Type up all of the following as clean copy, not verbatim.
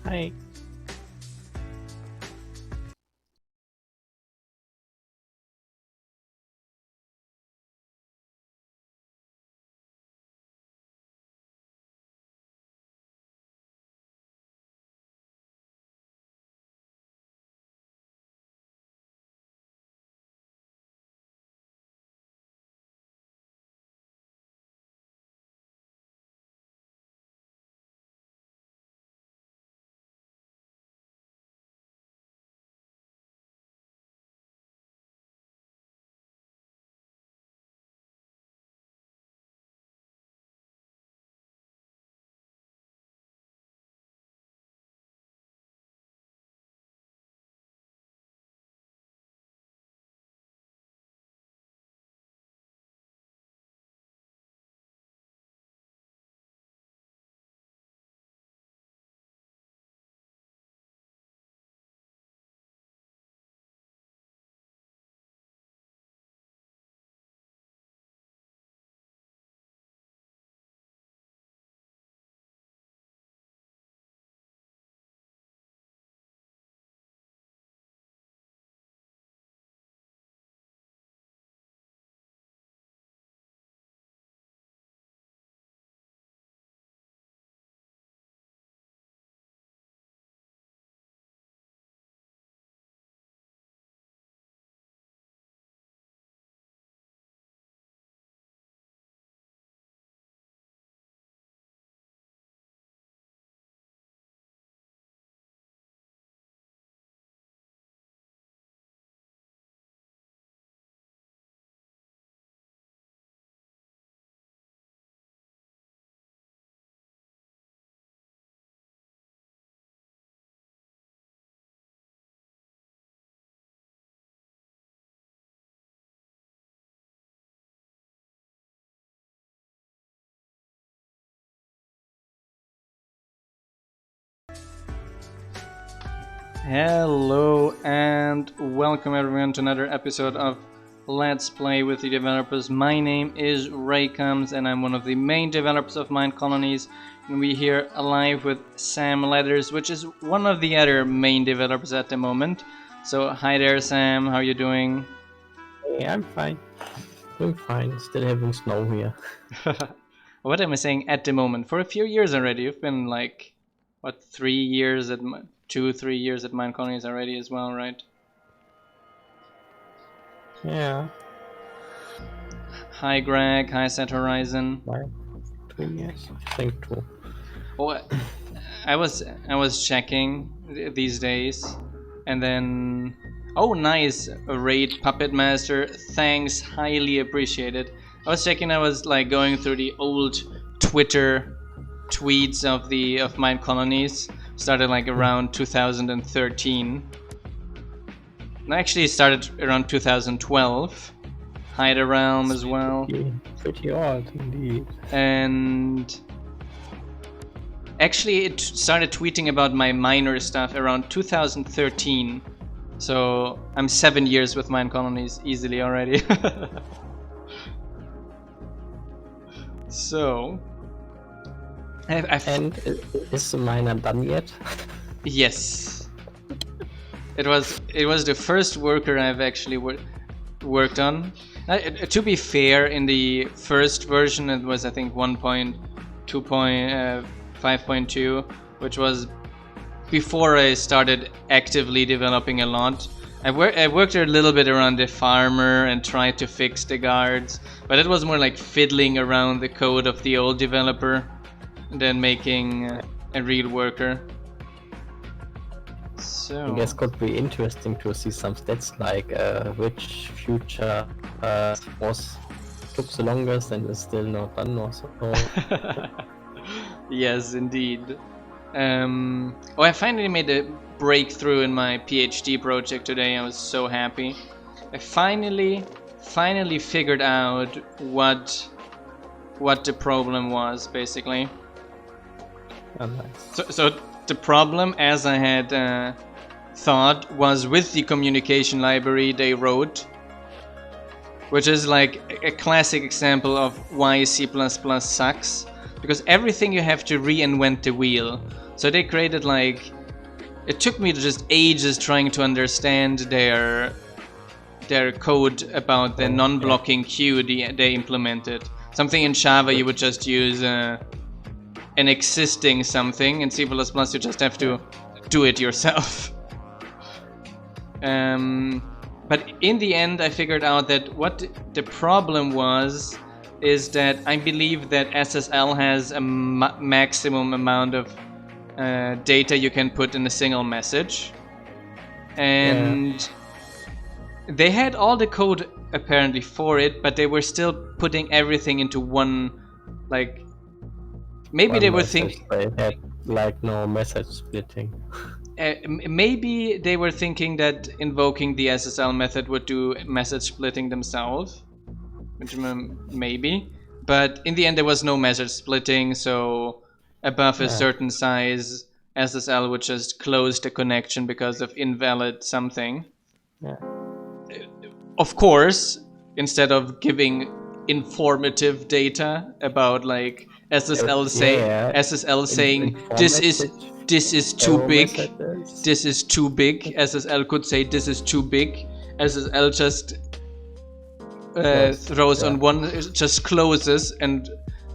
Hi. Hello and welcome everyone to another episode of Let's Play with the Developers. My name is Raycoms and I'm one of the main developers of Minecolonies, and we're here alive with Sam Leathers, which is one of the other main developers at the moment. So hi there Sam, how are you doing? Hey, I'm fine. Doing fine. Still having snow here. What am I saying at the moment? For a few years already. You've been like, what, 3 years at 3 years at Minecolonies already as well, right? Yeah. Hi Greg, hi Set Horizon. Why? 2 years? I think 2. Oh, I was checking these days, and then oh nice, a raid Puppet Master. Thanks, highly appreciated. I was checking. I was like going through the old Twitter tweets of Minecolonies. Started like around 2013. And actually started around 2012. Hide a Realm as well. Pretty odd indeed. And actually it started tweeting about my minor stuff around 2013. So I'm 7 years with Minecolonies easily already. So And is the miner done yet? yes. It was the first worker I've actually worked on. To be fair, in the first version it was I think 1.2.5.2, which was before I started actively developing a lot. I worked a little bit around the farmer and tried to fix the guards, but it was more like fiddling around the code of the old developer than making a real worker. So I guess could be interesting to see some stats like which future took the longest and is still not done or so. Yes, indeed. I finally made a breakthrough in my PhD project today. I was so happy. I finally figured out what the problem was, basically. Oh, nice. So the problem, as I had thought, was with the communication library they wrote, which is like a classic example of why C++ sucks, because everything you have to reinvent the wheel. So they created like it took me just ages trying to understand their code about the non-blocking queue they implemented. Something in Java you would just use an existing something. In C++ you just have to do it yourself. But in the end I figured out that what the problem was is that I believe that SSL has a maximum amount of data you can put in a single message, and they had all the code apparently for it, but they were still putting everything into one, like, maybe One they were message, they had like no message splitting. Maybe they were thinking that invoking the SSL method would do message splitting themselves, which maybe, but in the end there was no message splitting, so above a certain size SSL would just close the connection because of invalid something. Of course, instead of giving informative data about like SSL saying this is too big, this is too big, SSL could say this is too big, SSL just throws on one, just closes and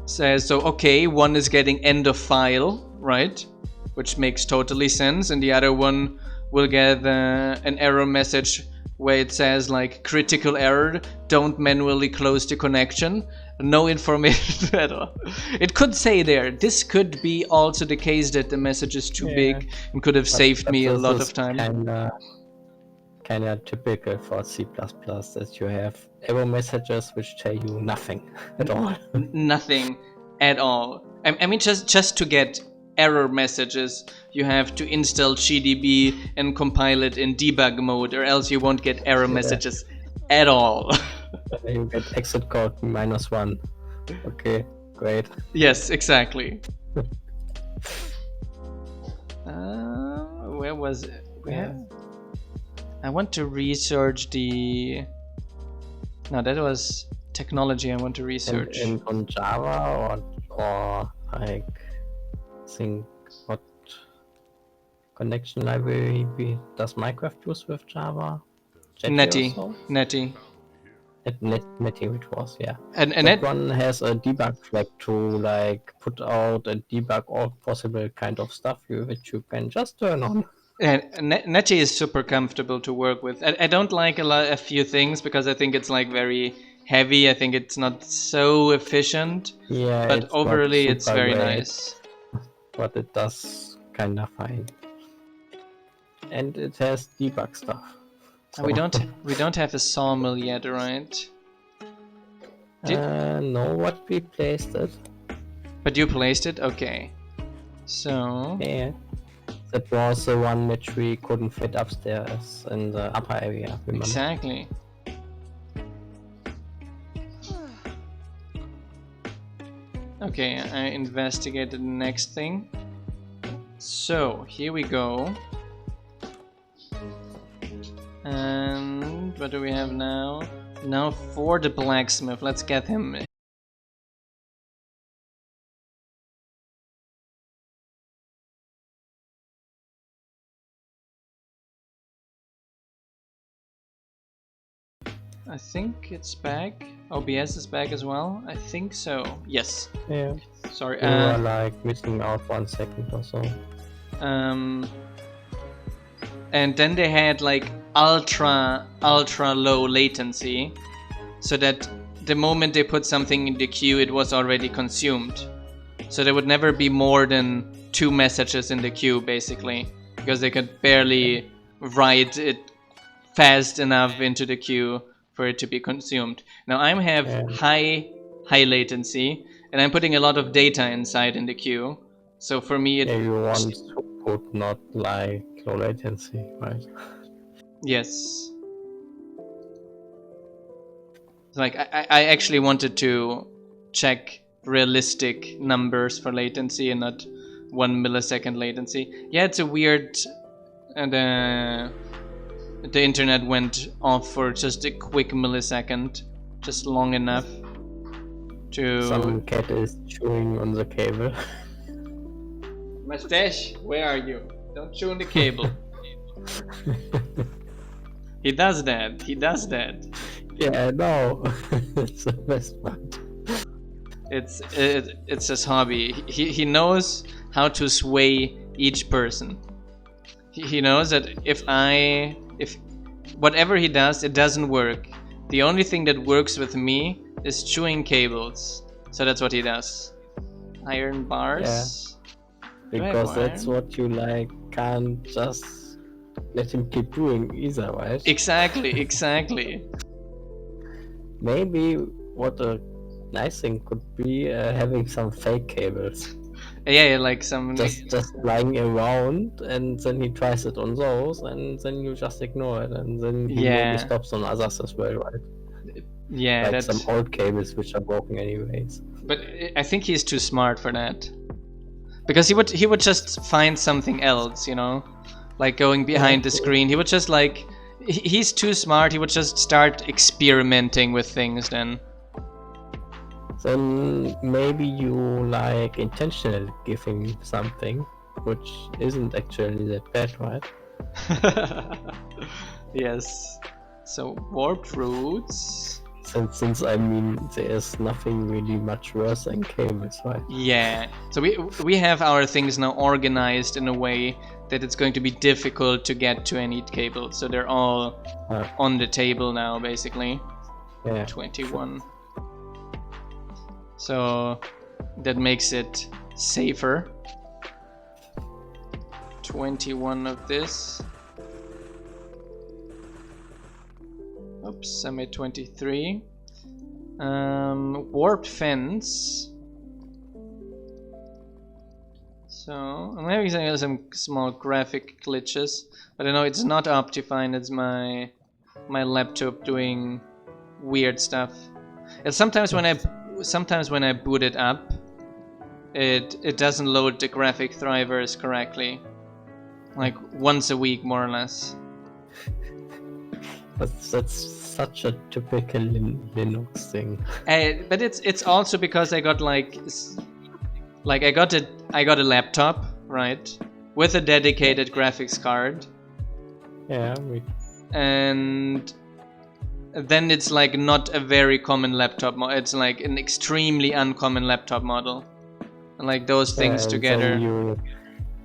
says, so okay, one is getting end of file, right, which makes totally sense, and the other one will get an error message where it says like critical error, don't manually close the connection. No information at all. It could say there, this could be also the case that the message is too big and could have saved me a lot of time. Kinda typical for C++ that you have error messages which tell you nothing at all. Nothing at all. I mean, just to get error messages, you have to install GDB and compile it in debug mode, or else you won't get error messages at all. You get exit code -1. Okay, great. Yes, exactly. Where was it? I want to research the... No, that was technology I want to research. And on Java or like, think what connection library does Minecraft use with Java? Netty. Netty it was, yeah. And that one has a debug flag to like put out and debug all possible kind of stuff which you can just turn on. Netty is super comfortable to work with. I don't like a few things because I think it's like very heavy. I think it's not so efficient. Yeah, but overall it's very great, nice. But it does kind of fine, and it has debug stuff. So. We don't have a sawmill yet, right? No, what we placed it. But you placed it, okay. So yeah. That was the one which we couldn't fit upstairs in the upper area, remember? Exactly. Okay, I investigated the next thing. So, here we go. And what do we have now? Now for the blacksmith, let's get him. I think it's back. OBS is back as well. I think so. Yes. Yeah. Sorry. You were like missing out 1 second or so. And then they had like ultra low latency, so that the moment they put something in the queue, it was already consumed. So there would never be more than 2 messages in the queue, basically, because they could barely write it fast enough into the queue for it to be consumed. Now I have high latency, and I'm putting a lot of data inside in the queue. So for me, it... Yeah, you want to put not like low latency, right? Yes. Like I actually wanted to check realistic numbers for latency and not 1 millisecond latency. Yeah, it's a weird... And the internet went off for just a quick millisecond, just long enough to... Some cat is chewing on the cable. Mustache, where are you? Don't chew on the cable. He does that. He does that. Yeah, I know. It's the best part. It's his hobby. He knows how to sway each person. He knows that if whatever he does, it doesn't work. The only thing that works with me is chewing cables. So that's what he does. Iron bars. Because that's what you like. Can't just let him keep doing either, right? Exactly, exactly. Maybe what a nice thing could be having some fake cables. Yeah, like some just lying around, and then he tries it on those, and then you just ignore it, and then he maybe stops on others as well, right? Yeah, like some old cables which are broken anyways. But I think he's too smart for that, because he would just find something else, you know, like going behind the screen. He would just like he's too smart. He would just start experimenting with things then. Then maybe you like intentionally give him something which isn't actually that bad, right? Yes. So warped roots. Since I mean there's nothing really much worse than cables, right? Yeah. So we have our things now organized in a way that it's going to be difficult to get to any cable. So they're all on the table now, basically. Yeah. 21. So that makes it safer. 21 of this. Oops, I made 23. Warped fence. So I'm having some small graphic glitches, but I know it's not Optifine. It's my laptop doing weird stuff. And sometimes when I boot it up, it doesn't load the graphic drivers correctly. Like once a week, more or less. That's such a typical Linux thing. But it's also because I got I got a laptop, right, with a dedicated graphics card. Yeah. And then it's like not a very common laptop model. It's like an extremely uncommon laptop model. And like those things together.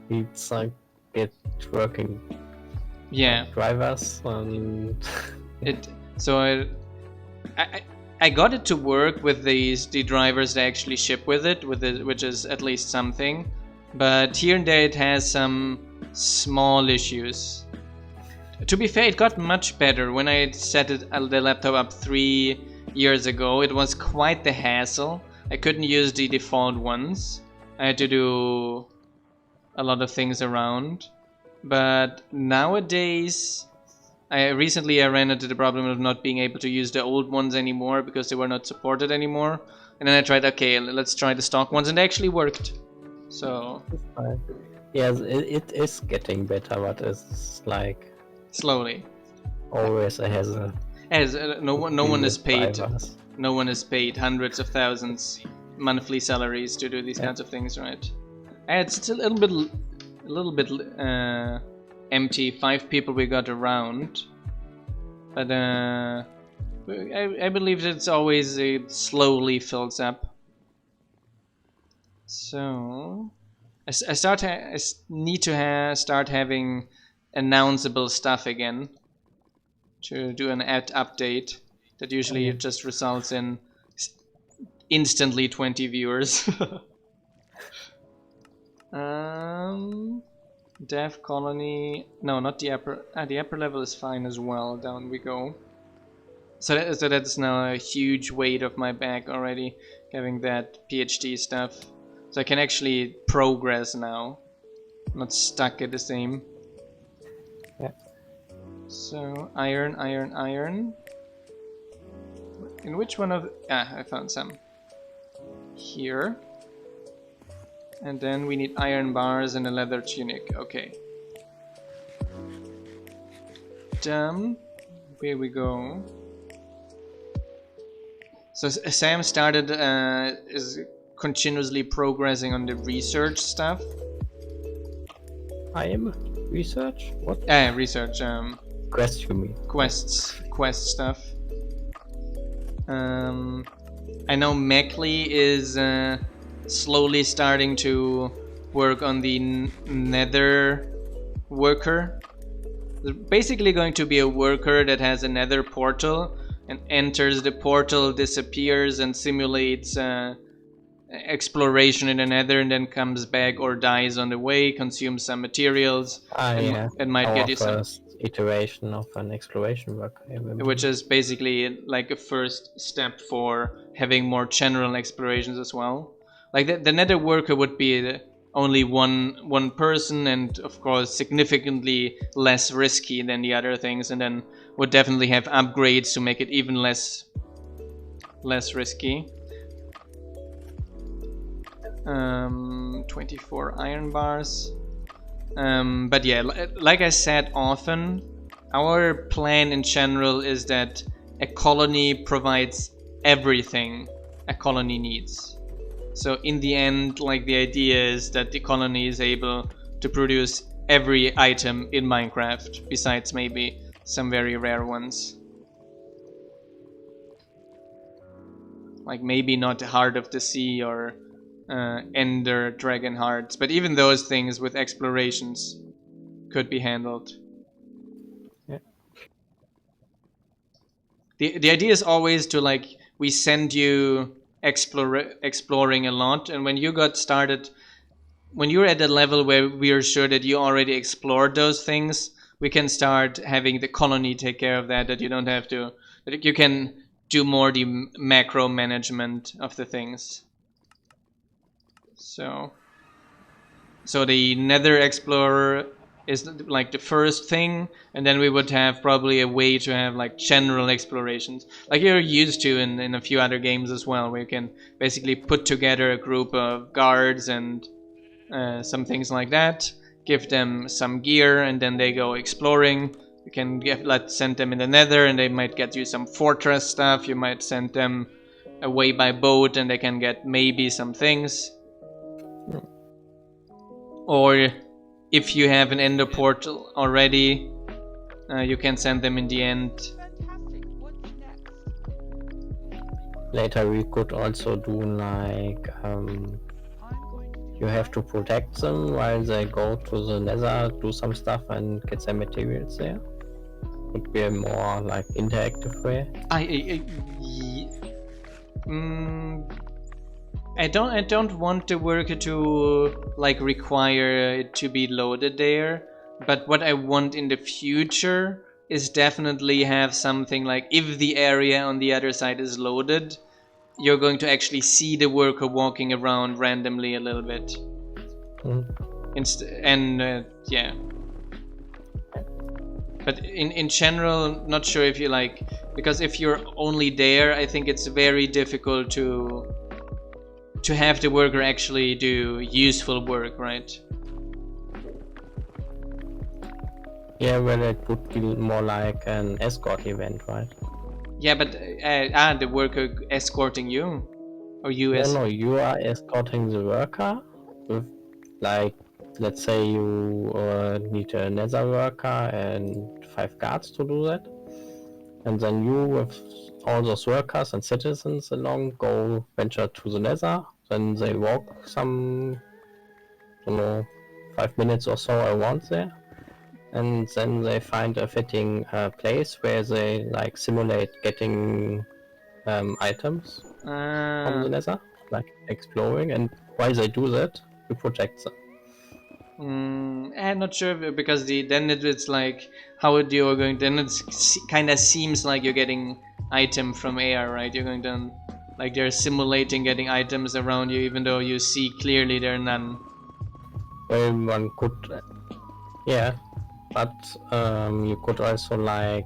It's like it working. Yeah. Drivers and I got it to work with the drivers they actually ship with it, which is at least something. But here and there it has some small issues. To be fair, it got much better when I set the laptop up 3 years ago. It was quite the hassle. I couldn't use the default ones. I had to do a lot of things around. But nowadays, I ran into the problem of not being able to use the old ones anymore because they were not supported anymore. And then I tried, okay, let's try the stock ones, and they actually worked. So yes, it is getting better, but it's like slowly. Always has a. No one is paid. No one is paid hundreds of thousands monthly salaries to do these kinds of things, right? It's a little bit empty. 5 people we got around, but I believe it's always it slowly fills up. So I need to start having announceable stuff again to do an ad update that usually just results in instantly 20 viewers. Dev colony. No, not the upper. The upper level is fine as well. Down we go. So that's now a huge weight off my back already, having that PhD stuff. So I can actually progress now, not stuck at the same. Yeah. So iron. In which one of? I found some. Here. And then we need iron bars and a leather tunic. Okay. Here we go. So Sam started is continuously progressing on the research stuff. time research? What? Research. Quest, you mean? Quest stuff. I know Meckley is slowly starting to work on the Nether worker. There's basically going to be a worker that has a Nether portal and enters the portal, disappears, and simulates exploration in the Nether, and then comes back or dies on the way, consumes some materials, and might get you some. First iteration of an exploration work, which is basically like a first step for having more general explorations as well. Like the Nether worker would be only one person, and of course significantly less risky than the other things, and then would definitely have upgrades to make it even less risky. 24 iron bars. But yeah, like I said often, our plan in general is that a colony provides everything a colony needs. So in the end, like, the idea is that the colony is able to produce every item in Minecraft, besides maybe some very rare ones. Like maybe not Heart of the Sea or Ender Dragon Hearts, but even those things with explorations could be handled. Yeah. The idea is always to, like, we send you exploring a lot, and when you got started, when you're at a level where we are sure that you already explored those things, we can start having the colony take care of that you don't have to, that you can do more the macro management of the things. So the Nether Explorer is like the first thing, and then we would have probably a way to have like general explorations, like you're used to in a few other games as well, where you can basically put together a group of guards and some things like that, give them some gear, and then they go exploring. You can send them in the Nether, and they might get you some fortress stuff. You might send them away by boat, and they can get maybe some things. Or if you have an Ender portal already, you can send them in the end. Later we could also do like you have to protect them while they go to the Nether, do some stuff and get their materials there. Would be a more like interactive way. I don't want the worker to like require it to be loaded there, but what I want in the future is definitely have something like, if the area on the other side is loaded, you're going to actually see the worker walking around randomly a little bit. Yeah. But in general, not sure if you like, because if you're only there, I think it's very difficult to have the worker actually do useful work, right? Yeah, well, it would be more like an escort event, right? Yeah, but the worker escorting you, or you No, you are escorting the worker. With, like, let's say you need a Nether worker and 5 guards to do that, and then you with all those workers and citizens along go venture to the Nether. Then they walk some, 5 minutes or so around there, and then they find a fitting place where they like simulate getting items from the Nether, like exploring, and while they do that, you protect them. I'm not sure, because then it's like, how are you going? Then it kind of seems like you're getting item from AR, right? You're going to, like, they're simulating getting items around you, even though you see clearly there are none. Well, one could, yeah, but you could also like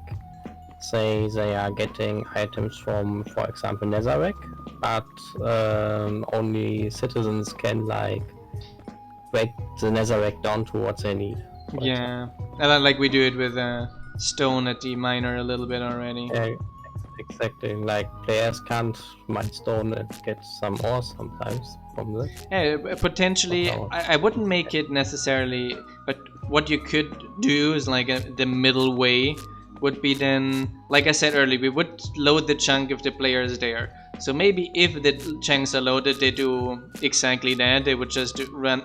say they are getting items from, for example, Netherrack, but only citizens can like break the Netherrack down to what they need. Yeah, like we do it with stone at the miner a little bit already. Yeah, exactly. Like players can't mine stone and get some ore sometimes from this. Yeah, potentially, I wouldn't make it necessarily, but what you could do is like the middle way would be then, like I said earlier, we would load the chunk if the player is there. So maybe if the chunks are loaded, they do exactly that. They would just run,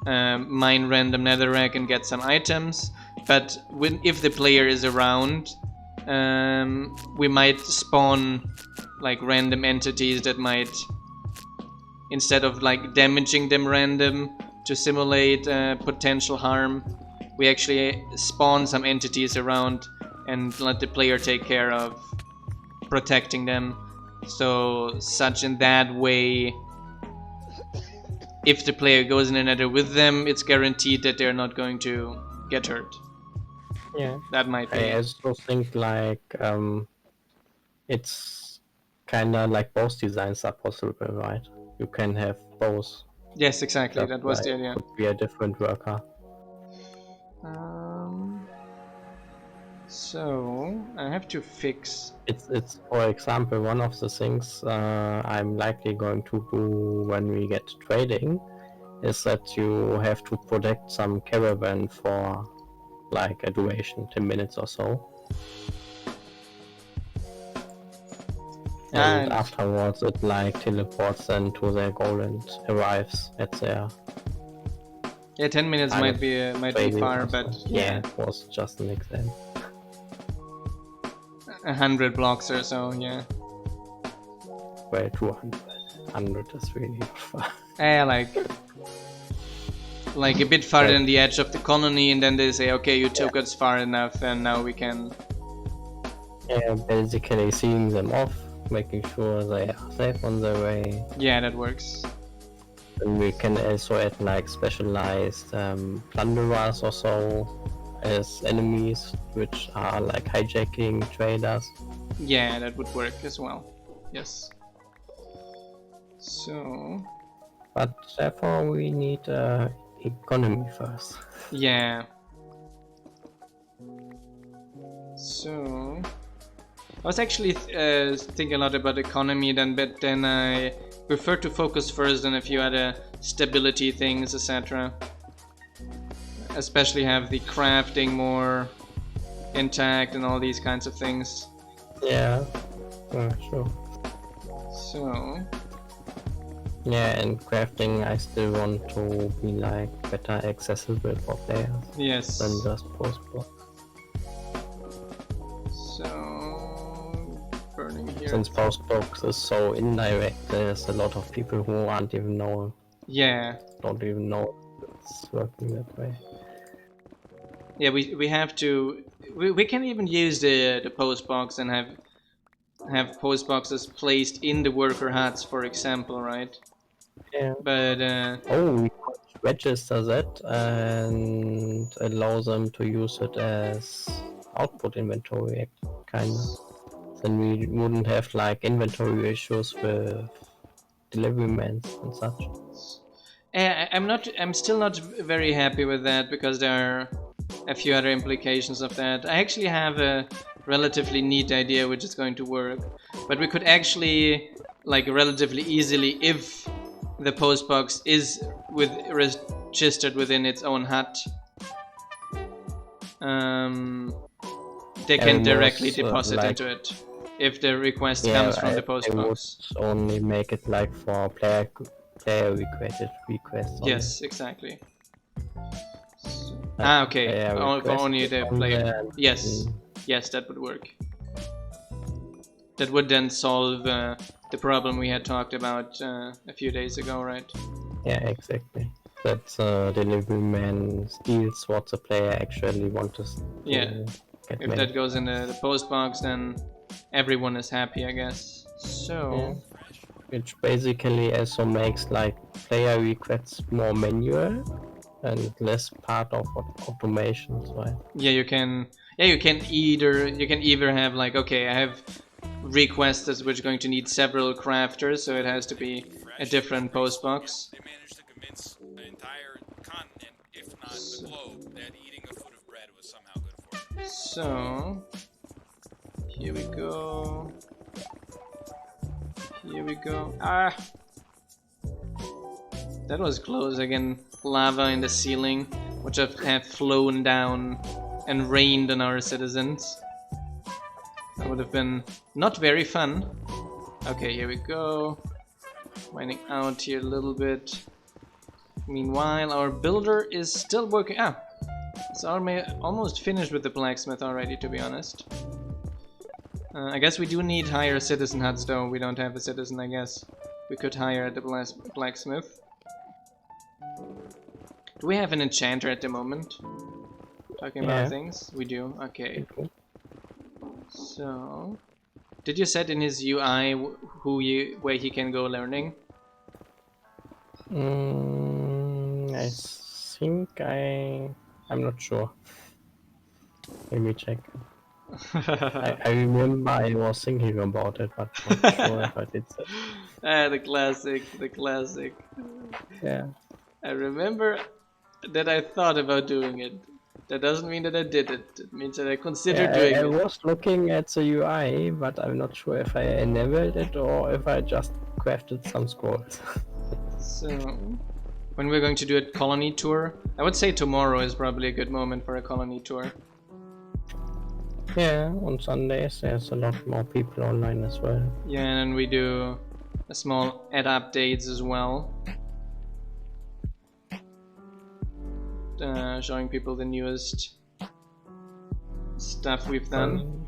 mine random netherrack and get some items. But if the player is around, we might spawn like random entities that might, instead of like damaging them random to simulate potential harm, we actually spawn some entities around and let the player take care of protecting them. So such in that way, if the player goes in the nether with them, it's guaranteed that they're not going to get hurt. Yeah. That might be. I also think like it's kinda like both designs are possible, right? You can have both. Yes, exactly. That was like, the idea. could be a different worker. So I have to fix. It's for example one of the things I'm likely going to do when we get trading is that you have to protect some caravan for like a duration, 10 minutes or so. And afterwards it like teleports them to their goal and arrives at their... Yeah, 10 minutes might be far, but yeah, it was just an example. 100 blocks or so, yeah. Well, 200. 100 is really far. Yeah, like a bit farther than the edge of the colony, and then they say, okay, you took us far enough, and now we can... Yeah, basically seeing them off, making sure they are safe on their way. Yeah, that works. And we can also add like specialized plunderers or so as enemies, which are like hijacking traders. Yeah, that would work as well. Yes. So... But therefore we need economy first. Yeah. So... I was actually thinking a lot about economy then, but then I prefer to focus first on a few other stability things, etc. Especially have the crafting more intact and all these kinds of things. Yeah, sure. So... yeah, and crafting I still want to be like better accessible for players. Yes. Than just post blocks. So... burning here. Since post blocks is so indirect, there's a lot of people who aren't even know. Yeah. Don't even know it's working that way. Yeah, we have to... We can even use the post box and have post boxes placed in the worker huts, for example, right? Yeah. But we could register that and allow them to use it as output inventory, kinda. Then we wouldn't have like inventory issues with delivery men and such. I'm still not very happy with that, because there are a few other implications of that. I actually have a relatively neat idea which is going to work, but we could actually, like, relatively easily, if the post box is registered within its own hut, they can directly deposit like, into it if the request comes from the post box. Would only make it like for player requests. Yes, exactly. Okay. For only the player. Yes. Yes, that would work. That would then solve the problem we had talked about a few days ago, right? Yeah, exactly. That delivery man steals what the player actually wants to get if made. that goes in the post box, then everyone is happy, I guess. So... yeah. Which basically also makes like player requests more manual and less part of automations, right? Yeah, you can either have like, okay, I have requests which are going to need several crafters, so it has to be a different post box. They managed to convince an entire continent, if not the globe, that eating a foot of bread was somehow good for you. So here we go. Here we go. Ah! That was close. Again, lava in the ceiling, which have flown down and rained on our citizens. That would have been not very fun. Okay, here we go. Mining out here a little bit. Meanwhile, our builder is still working. Ah! It's almost finished with the blacksmith already, to be honest. I guess we do need higher citizen huts, though. We don't have a citizen, I guess. We could hire the blacksmith. Do we have an enchanter at the moment? Talking about things? We do, okay. So... Did you set in his UI where he can go learning? I think I'm not sure. Let me check. I remember I was thinking about it, but not sure if I did so. Ah, the classic, the classic. Yeah. I remember that I thought about doing it. That doesn't mean that I did it. It means that I considered doing I it. was looking at the UI, but I'm not sure if I enabled it or if I just crafted some scrolls. So, when we're going to do a colony tour, I would say tomorrow is probably a good moment for a colony tour. Yeah, on Sundays there's a lot more people online as well. Yeah, and we do a small ad updates as well. Showing people the newest stuff we've done.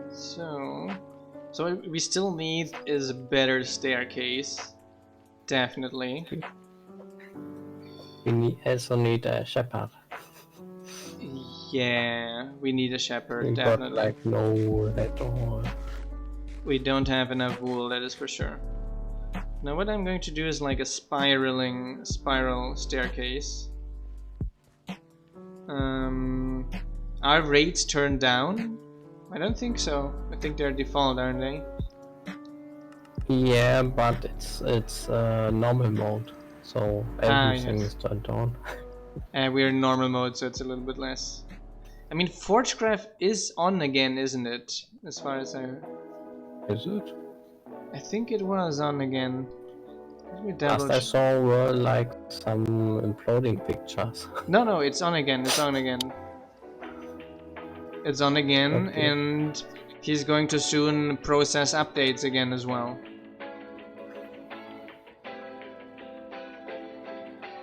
So what we still need is a better staircase. Definitely. We also need a shepherd. Yeah, we need a shepherd, We definitely. got like no wool at all. We don't have enough wool, that is for sure. Now what I'm going to do is like a spiral staircase. Are rates turned down? I don't think so. I think they're default, aren't they? Yeah, but it's normal mode, so everything is turned on. We're in normal mode, so it's a little bit less. I mean, Forgecraft is on again, isn't it? As far as Is it? I think it was on again. Let me double Last I saw were like some imploding pictures. No, it's on again. It's on again. It's on again, Okay. and he's going to soon process updates again as well.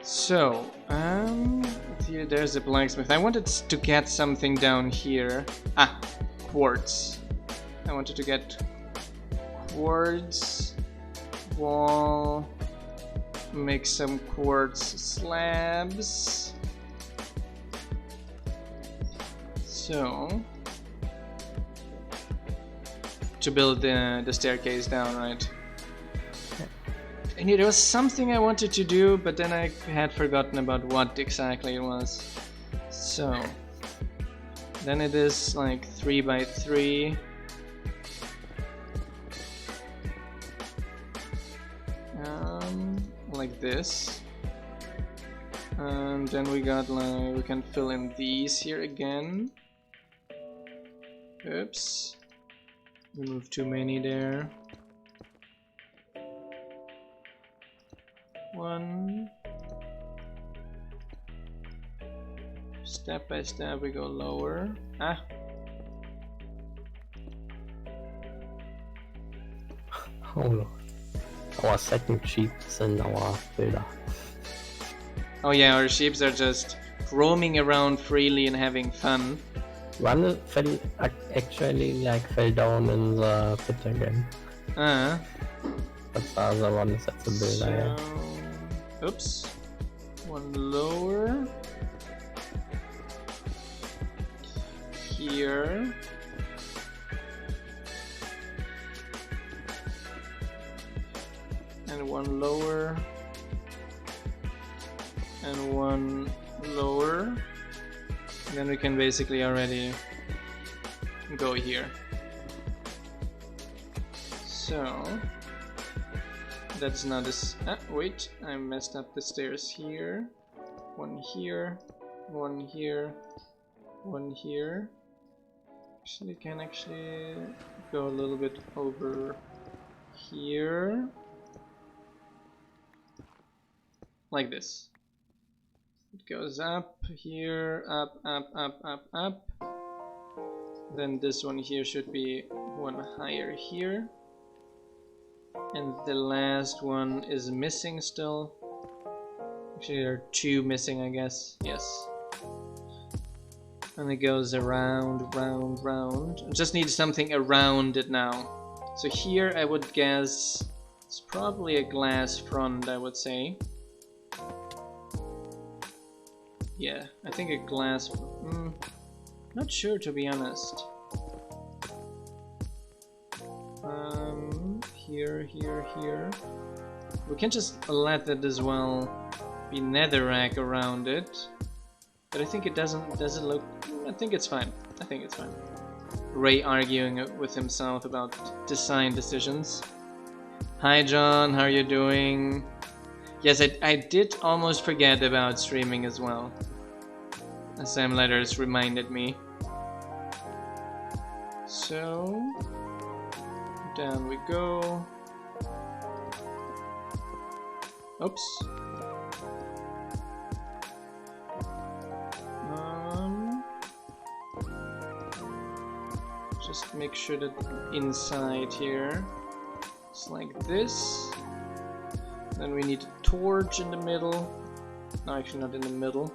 So, here, there's a blacksmith. I wanted to get something down here. Ah, quartz. I wanted to get quartz wall. Make some quartz slabs. So, to build the staircase down, right? And there was something I wanted to do, but then I had forgotten about what exactly it was. So, then it is like 3 by 3. Like this. And then we got like, we can fill in these here again. Oops. Remove too many there. 1. Step by step we go lower. Ah. Oh no. Our second sheep is in our builder. Oh yeah, our sheeps are just roaming around freely and having fun. One fell fell down in the pit again. Ah. But the other one is at the builder. So, oops. One lower. Here. And one lower. And one lower. And then we can basically already go here. So that's not this. Wait, I messed up the stairs here. One here, one here, one here. Actually, can actually go a little bit over here, like this. It goes up here, up, up, up, up, up. Then this one here should be one higher here. And the last one is missing still. Actually, there are two missing, I guess. Yes. And it goes around, round, round. I just need something around it now. So here I would guess it's probably a glass front, I would say. Yeah, I think a glass... not sure, to be honest. Here, here, here. We can just let it as well be netherrack around it. But I think it doesn't look... I think it's fine. I think it's fine. Ray arguing with himself about design decisions. Hi John, how are you doing? Yes, I did almost forget about streaming as well. Sam Letters reminded me. So... down we go. Oops. Just make sure that inside here it's like this. Then we need a torch in the middle. No, actually not in the middle.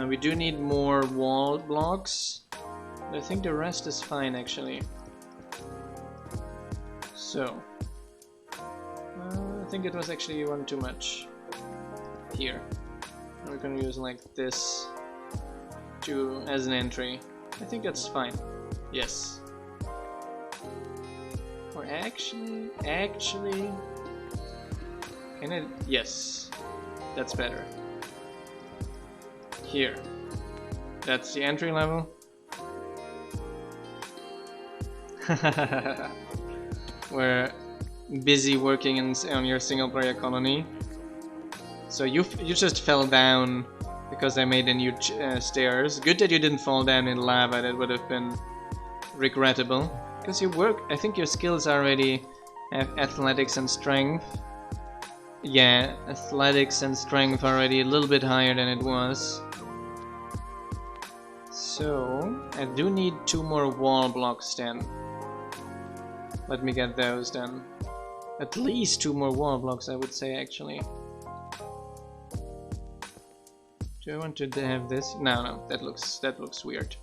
We do need more wall blocks. I think the rest is fine actually. So, I think it was actually one too much here. We're gonna use like this as an entry. I think that's fine. Yes. Or actually, can it? Yes, that's better. Here, that's the entry level. We're busy working on your single player colony. So you just fell down because I made a new stairs. Good that you didn't fall down in lava. That would have been regrettable. Because you work, I think your skills already have athletics and strength. Yeah, athletics and strength already a little bit higher than it was. So I do need 2 more wall blocks then. Let me get those then. At least 2 more wall blocks, I would say actually. Do I want to have this? No, that looks weird.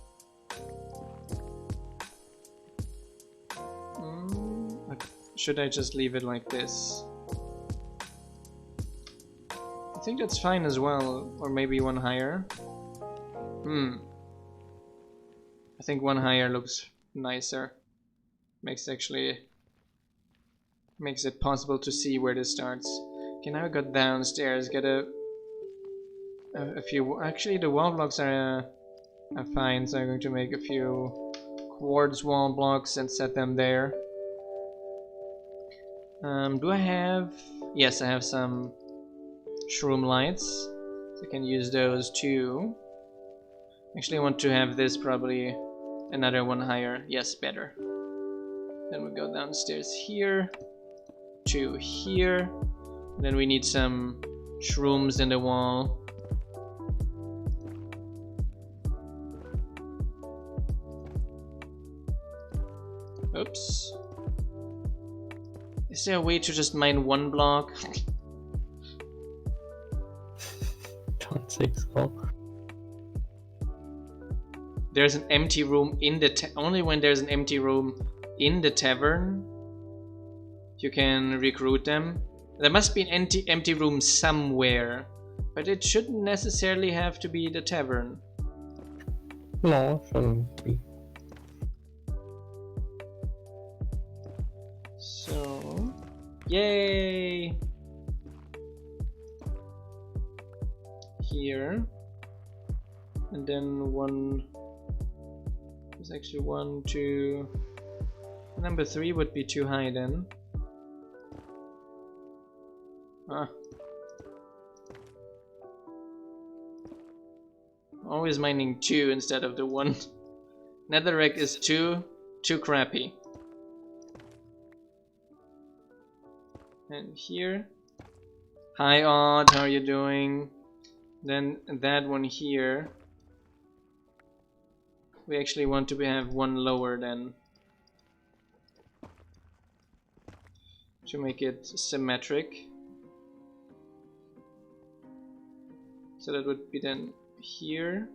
Should I just leave it like this? I think that's fine as well, or maybe one higher. I think one higher looks nicer. Makes it possible to see where this starts. Okay, now I got downstairs. Get a few. Actually, the wall blocks are fine, so I'm going to make a few quartz wall blocks and set them there. Do I have? Yes, I have some shroom lights. So I can use those too. Actually, I want to have this probably another one higher. Yes, better. Then we go downstairs here to here. And then we need some shrooms in the wall. Oops. Is there a way to just mine 1 block? Don't think so. There's an empty room in the only when there's an empty room in the tavern you can recruit them. There must be an empty room somewhere, but it shouldn't necessarily have to be the tavern. No, shouldn't be. So, yay! Here, and then one. There's actually 1, 2. Number 3 would be too high then. Always mining 2 instead of the 1. Netherrack is too crappy. And here. Hi Odd, how are you doing? Then that one here. We actually want to have one lower then. To make it symmetric. So that would be then here.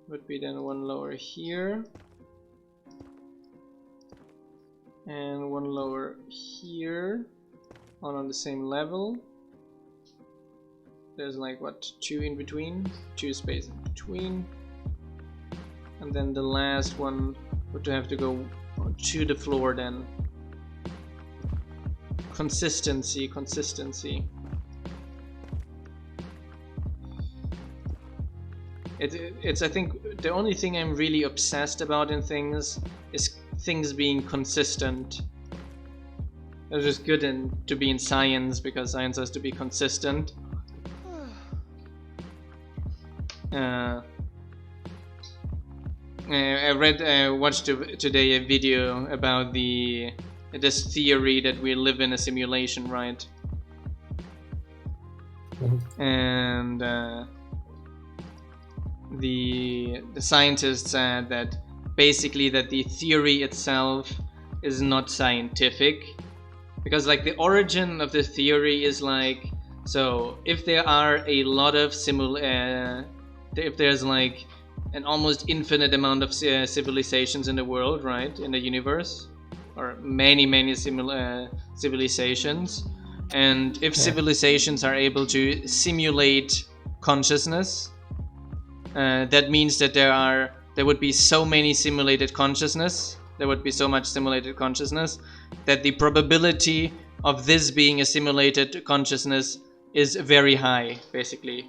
Would be then one lower here. And one lower here. All on the same level. There's like what, 2 in between? 2 space in between. And then the last one would have to go to the floor then. Consistency. It's I think the only thing I'm really obsessed about in things is things being consistent. It's just good to be in science because science has to be consistent. I watched today a video about this theory that we live in a simulation, right? And the scientist said that basically that the theory itself is not scientific, because like the origin of the theory is like, so if there are a lot of if there's like an almost infinite amount of civilizations in the world, right, in the universe, or many civilizations, and if civilizations are able to simulate consciousness, that means that there would be so many simulated consciousness, there would be so much simulated consciousness that the probability of this being a simulated consciousness is very high, basically.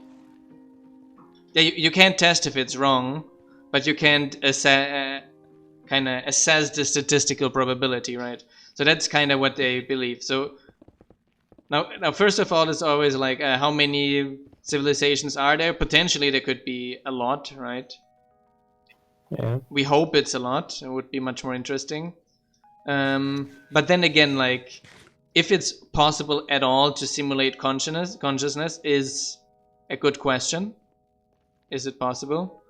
You can't test if it's wrong, but you can't kind of assess the statistical probability, right? So that's kind of what they believe. So now first of all, it's always like how many civilizations are there? Potentially there could be a lot, right? Yeah. We hope it's a lot. It would be much more interesting. But then again, like if it's possible at all to simulate consciousness is a good question. Is it possible?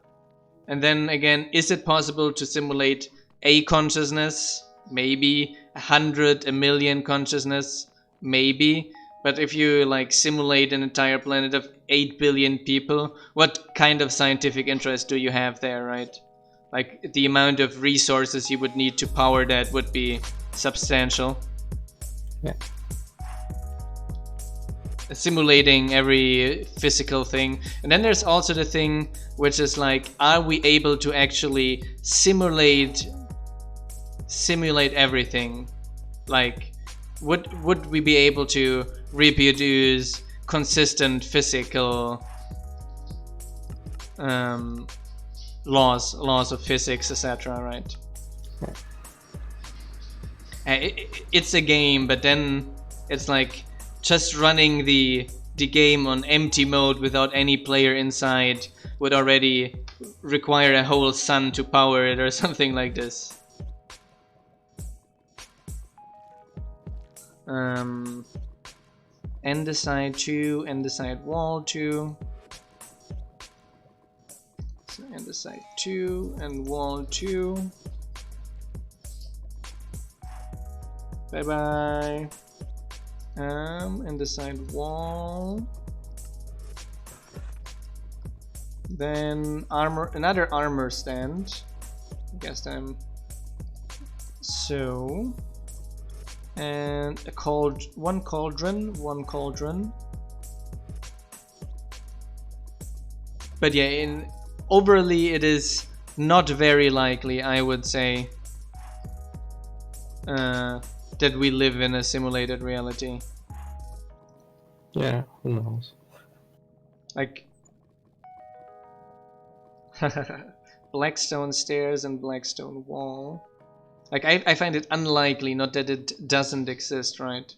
And then again, is it possible to simulate a consciousness? Maybe 100, 1,000,000 consciousness? Maybe. But if you like simulate an entire planet of 8 billion people, what kind of scientific interest do you have there, right? Like the amount of resources you would need to power that would be substantial. Yeah. Simulating every physical thing. And then there's also the thing which is like, are we able to actually simulate everything? Like would we be able to reproduce consistent physical laws of physics, etc., right? It's a game, but then it's like just running the game on empty mode without any player inside would already require a whole sun to power it or something like this. Andesite 2, andesite wall 2. So andesite 2 and wall 2. Bye bye. Andesite wall. Then another armor stand. I guess I'm so. And one cauldron. But yeah, overly it is not very likely, I would say, that we live in a simulated reality. Yeah, who knows? Like Blackstone stairs and Blackstone wall. Like I find it unlikely, not that it doesn't exist, right?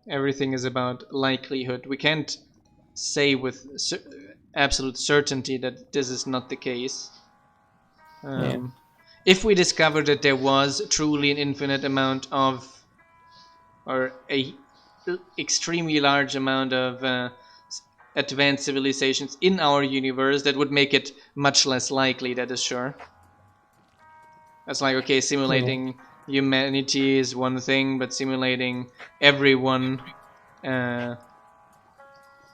Everything is about likelihood. We can't say with absolute certainty that this is not the case. Yeah. If we discovered that there was truly an infinite amount of, or a extremely large amount of advanced civilizations in our universe, that would make it much less likely, that is sure. That's like, okay, simulating humanity is one thing, but simulating everyone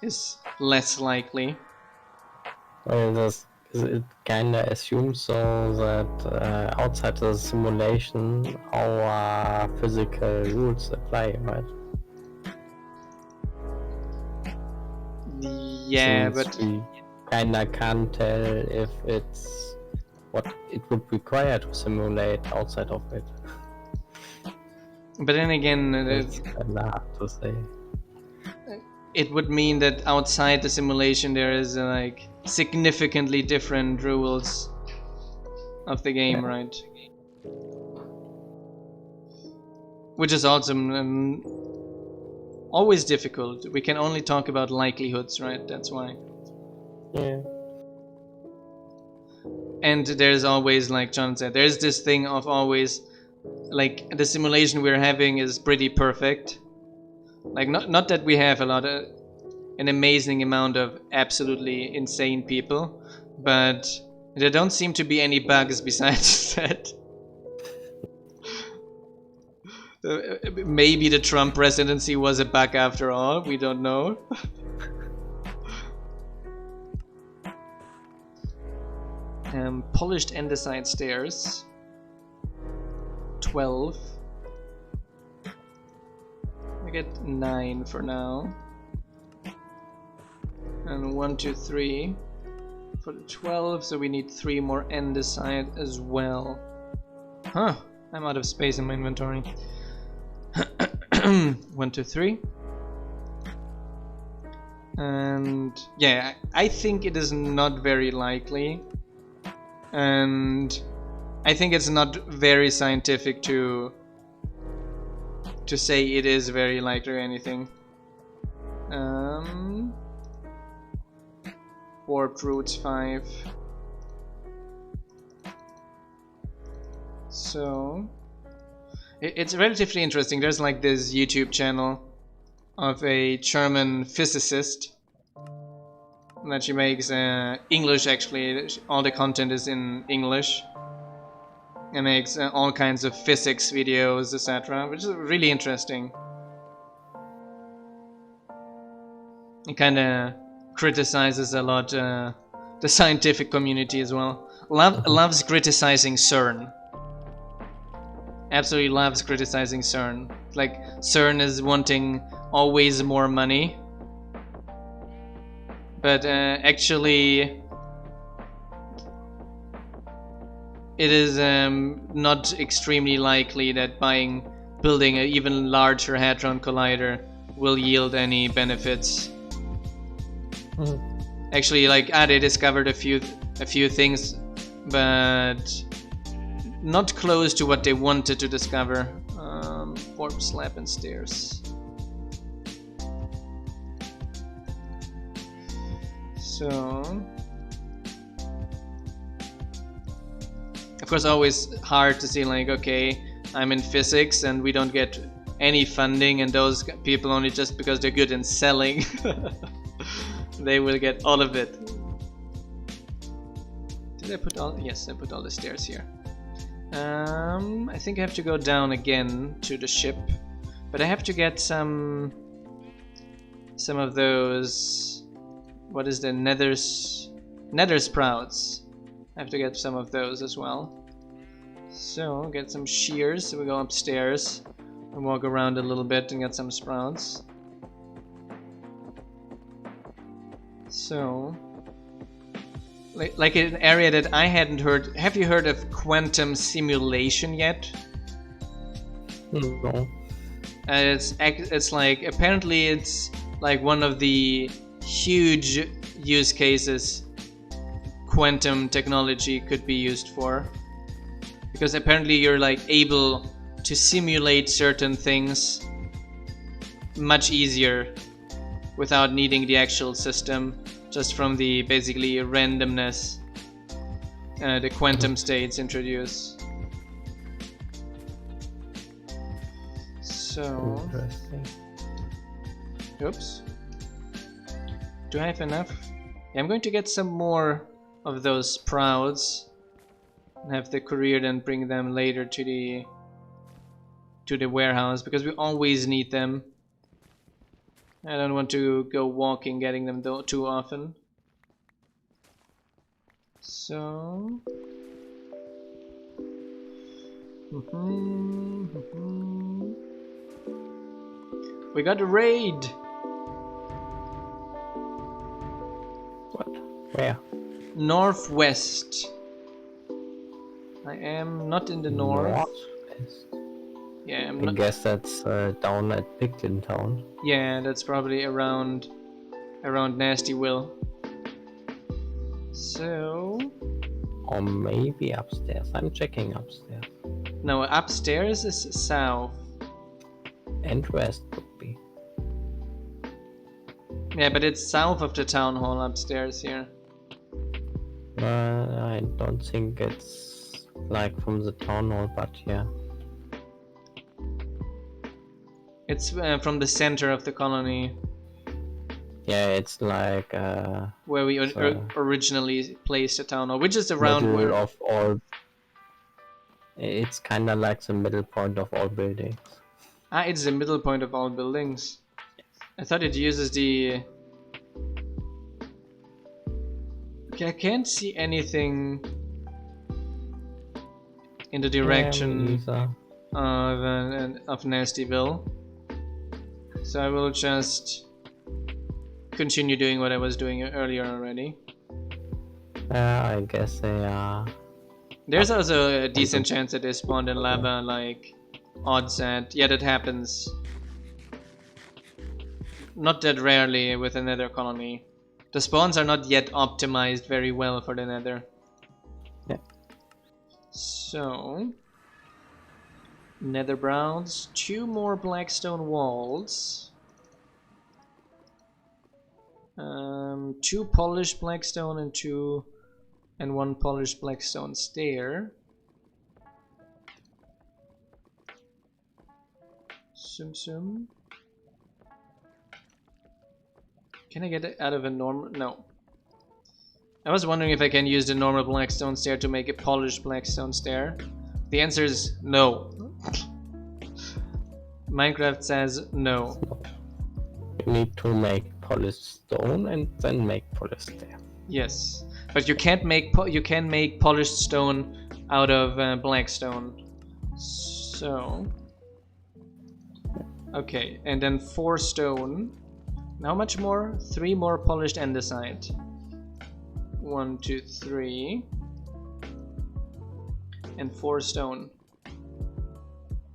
is less likely. Well, it kinda assumes so that outside the simulation, our physical rules apply, right? Yeah, Since but we kinda can't tell if it's what it would require to simulate outside of it. then again, It's kinda hard to say. it would mean that outside the simulation there is like significantly different rules of the game, Yeah. right? Which is also always difficult. We can only talk about likelihoods, right? That's why. Yeah. And there's always, like John said, there's this thing of always, like, the simulation we're having is pretty perfect. Like, not that we have an amazing amount of absolutely insane people, but there don't seem to be any bugs besides that. Maybe the Trump presidency was a bug after all, we don't know. Polished andesite stairs. 12. I get 9 for now. And 1, 2, 3 for the 12, so we need 3 more andesite as well. Huh, I'm out of space in my inventory. 1, 2, 3. And yeah, I think it is not very likely. And I think it's not very scientific to say it is very likely or anything. Warped roots 5. So it's relatively interesting. There's like this YouTube channel of a German physicist that she makes English, actually. All the content is in English. And makes all kinds of physics videos, etc., which is really interesting. It kind of criticizes a lot the scientific community as well. Loves criticizing CERN. Absolutely loves criticizing CERN. Like, CERN is wanting always more money. But actually, it is not extremely likely that building an even larger hadron collider will yield any benefits. Actually, like, they discovered a few things, but not close to what they wanted to discover. Warp slab and stairs. So, of course, always hard to see, like, okay, I'm in physics and we don't get any funding, and those people, only just because they're good in selling, they will get all of it. Did I put all? Yes, I put all the stairs here. I think I have to go down again to the ship, but I have to get some of those. What is the nether sprouts? I have to get some of those as well. So get some shears. So we go upstairs and walk around a little bit and get some sprouts. So, like an area that I hadn't heard. Have you heard of quantum simulation yet? No. It's like, apparently it's like one of the huge use cases quantum technology could be used for, because apparently you're like able to simulate certain things much easier without needing the actual system, just from the basically randomness the quantum states introduce. So, Interesting. oops. Do I have enough? Yeah, I'm going to get some more of those sprouts and have the courier then bring them later to the warehouse, because we always need them. I don't want to go walking getting them too often. So we got a raid. What? Where? Northwest. I am not in the north. Northwest. Yeah, I'm I not. guess that's down at Picton Town. Yeah, that's probably around Nasty Will. So Or maybe upstairs. I'm checking upstairs. no, upstairs is south. And west could be. Yeah, but it's south of the town hall upstairs here. I don't think it's like from the town hall, but yeah. It's from the center of the colony, Yeah, it's like where we originally placed the town hall, which is around middle where. of all. It's kind of like the middle point of all buildings. Ah, it's the middle point of all buildings. I thought it uses the. Okay, I can't see anything in the direction of Nastyville, so I will just continue doing what I was doing earlier already. I guess they are. There's also a decent chance that they spawned in lava, like odds at. Yeah, that happens. Not that rarely with a nether colony. The spawns are not yet optimized very well for the nether. Yeah. So, nether browns, 2 more blackstone walls, 2 polished blackstone and 1 polished blackstone stair. Sum. Can I get it out of a normal? No. I was wondering if I can use the normal blackstone stair to make a polished blackstone stair. The answer is no. Minecraft says no. You need to make polished stone and then make polished stair. Yes, but you can't make polished stone out of blackstone. So okay, and then 4 stone. How much more? 3 more polished andesite. 1, 2, 3, and 4 stone.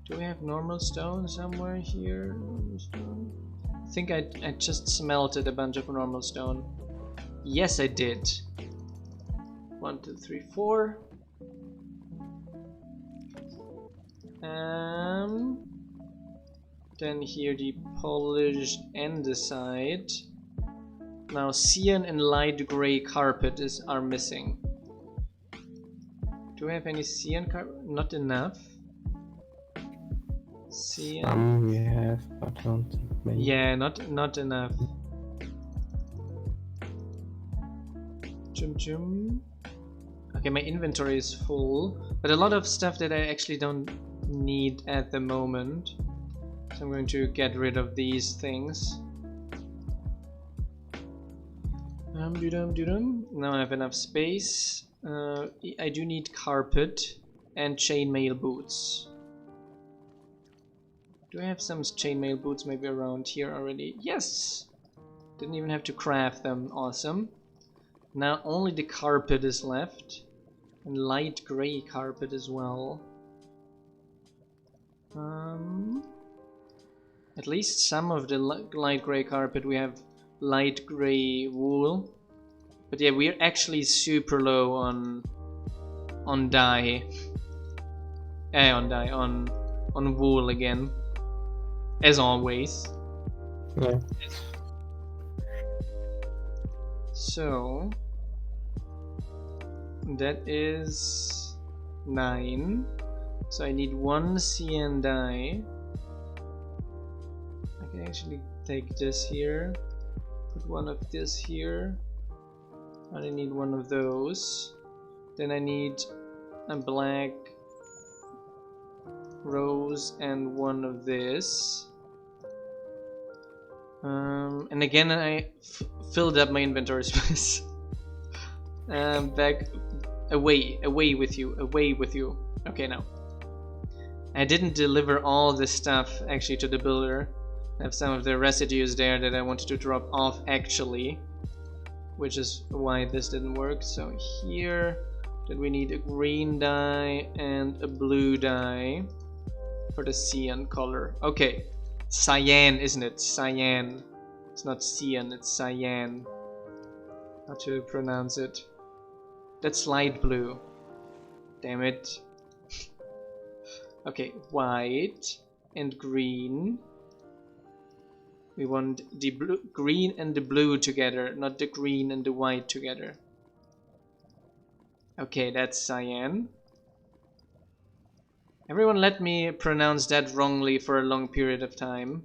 Do we have normal stone somewhere here? Stone? I think I just smelted a bunch of normal stone. Yes, I did. 1, 2, 3, 4. Then here the polished andesite. Now cyan and light gray carpet are missing. Do I have any cyan carpet? Not enough. Cyan. We have, but I don't think many. Yeah, not enough. Chum. Okay, my inventory is full, but a lot of stuff that I actually don't need at the moment. So I'm going to get rid of these things. Now I have enough space. I do need carpet and chainmail boots. Do I have some chainmail boots maybe around here already? Yes! Didn't even have to craft them. Awesome. Now only the carpet is left. And light gray carpet as well. At least some of the light gray carpet we have light gray wool. But yeah, we're actually super low on dye. On wool again. As always. Yeah. So that is 9. So I need 1 CN die. I can actually take this here, put one of this here, and I need one of those. Then I need a black rose and one of this. And again I filled up my inventory space. Back, away with you. Okay, now. I didn't deliver all this stuff actually to the builder. I have some of the residues there that I wanted to drop off actually, which is why this didn't work. So here, then we need a green dye and a blue dye for the cyan color. Okay, cyan, isn't it? Cyan. It's not cyan, it's cyan. How to pronounce it? That's light blue. Damn it. Okay, white and green. We want the blue, green and the blue together, not the green and the white together. Okay, that's cyan. Everyone let me pronounce that wrongly for a long period of time.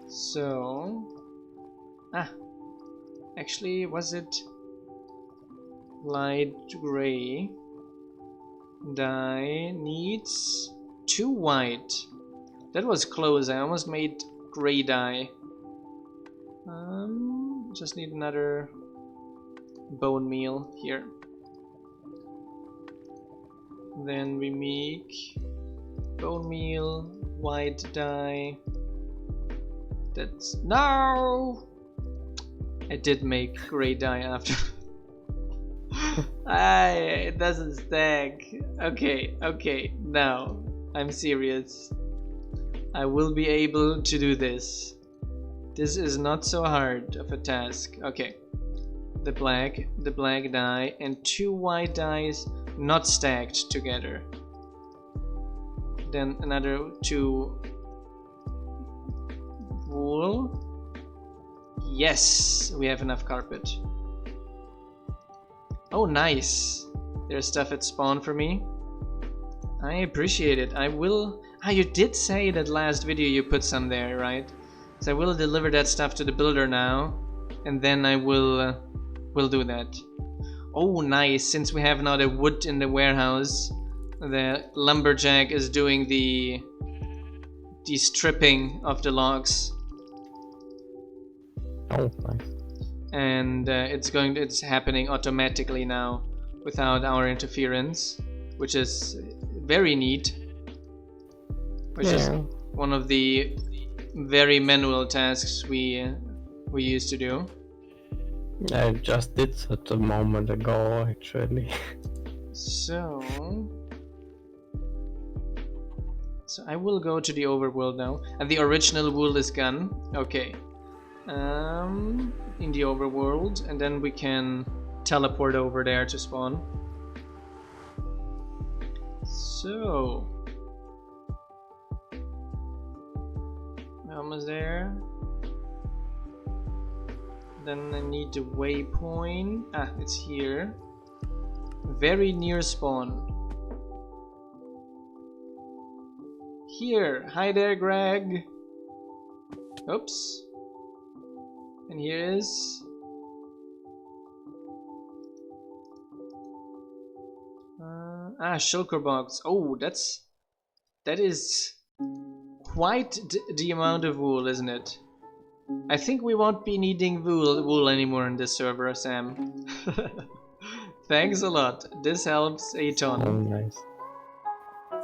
So... actually, was it light gray? Dye needs 2 white. That was close. I almost made gray dye. Just need another bone meal here. Then we make bone meal, white dye. That's no. I did make gray dye after. It doesn't stack. Okay, now I'm serious. I will be able to do this. This is not so hard of a task. Okay, the black dye and 2 white dyes not stacked together. Then another 2 wool. Yes, we have enough carpet. Oh, nice. There's stuff at spawn for me. I appreciate it. I will... you did say that last video you put some there, right? So I will deliver that stuff to the builder now, and then I will do that. Oh, nice. Since we have now the wood in the warehouse, the lumberjack is doing the stripping of the logs. Oh, nice. And it's happening automatically now without our interference, which is very neat. Which is one of the very manual tasks we used to do. I just did that a moment ago, actually. So I will go to the overworld now, and the original wool is gone. Okay. In the overworld, and then we can teleport over there to spawn. So almost there. Then I need the waypoint. It's here. Very near spawn. Here. Hi there, Greg. Oops. And here is shulker box. Oh, that is quite the amount of wool, isn't it? I think we won't be needing wool anymore in this server, Sam. Thanks a lot. This helps a ton. Oh, nice.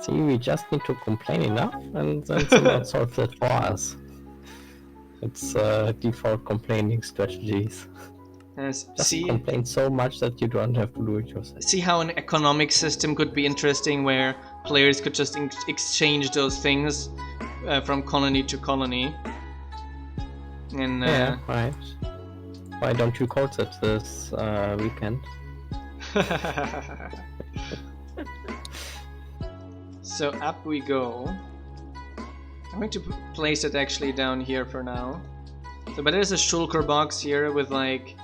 See, we just need to complain enough, and then someone solves it for us. It's default complaining strategies. Just complain so much that you don't have to do it yourself. See how an economic system could be interesting, where players could just exchange those things from colony to colony. And yeah, right. Why don't you code it this weekend? So up we go. I'm going to place it actually down here for now. So, but there's a shulker box here with like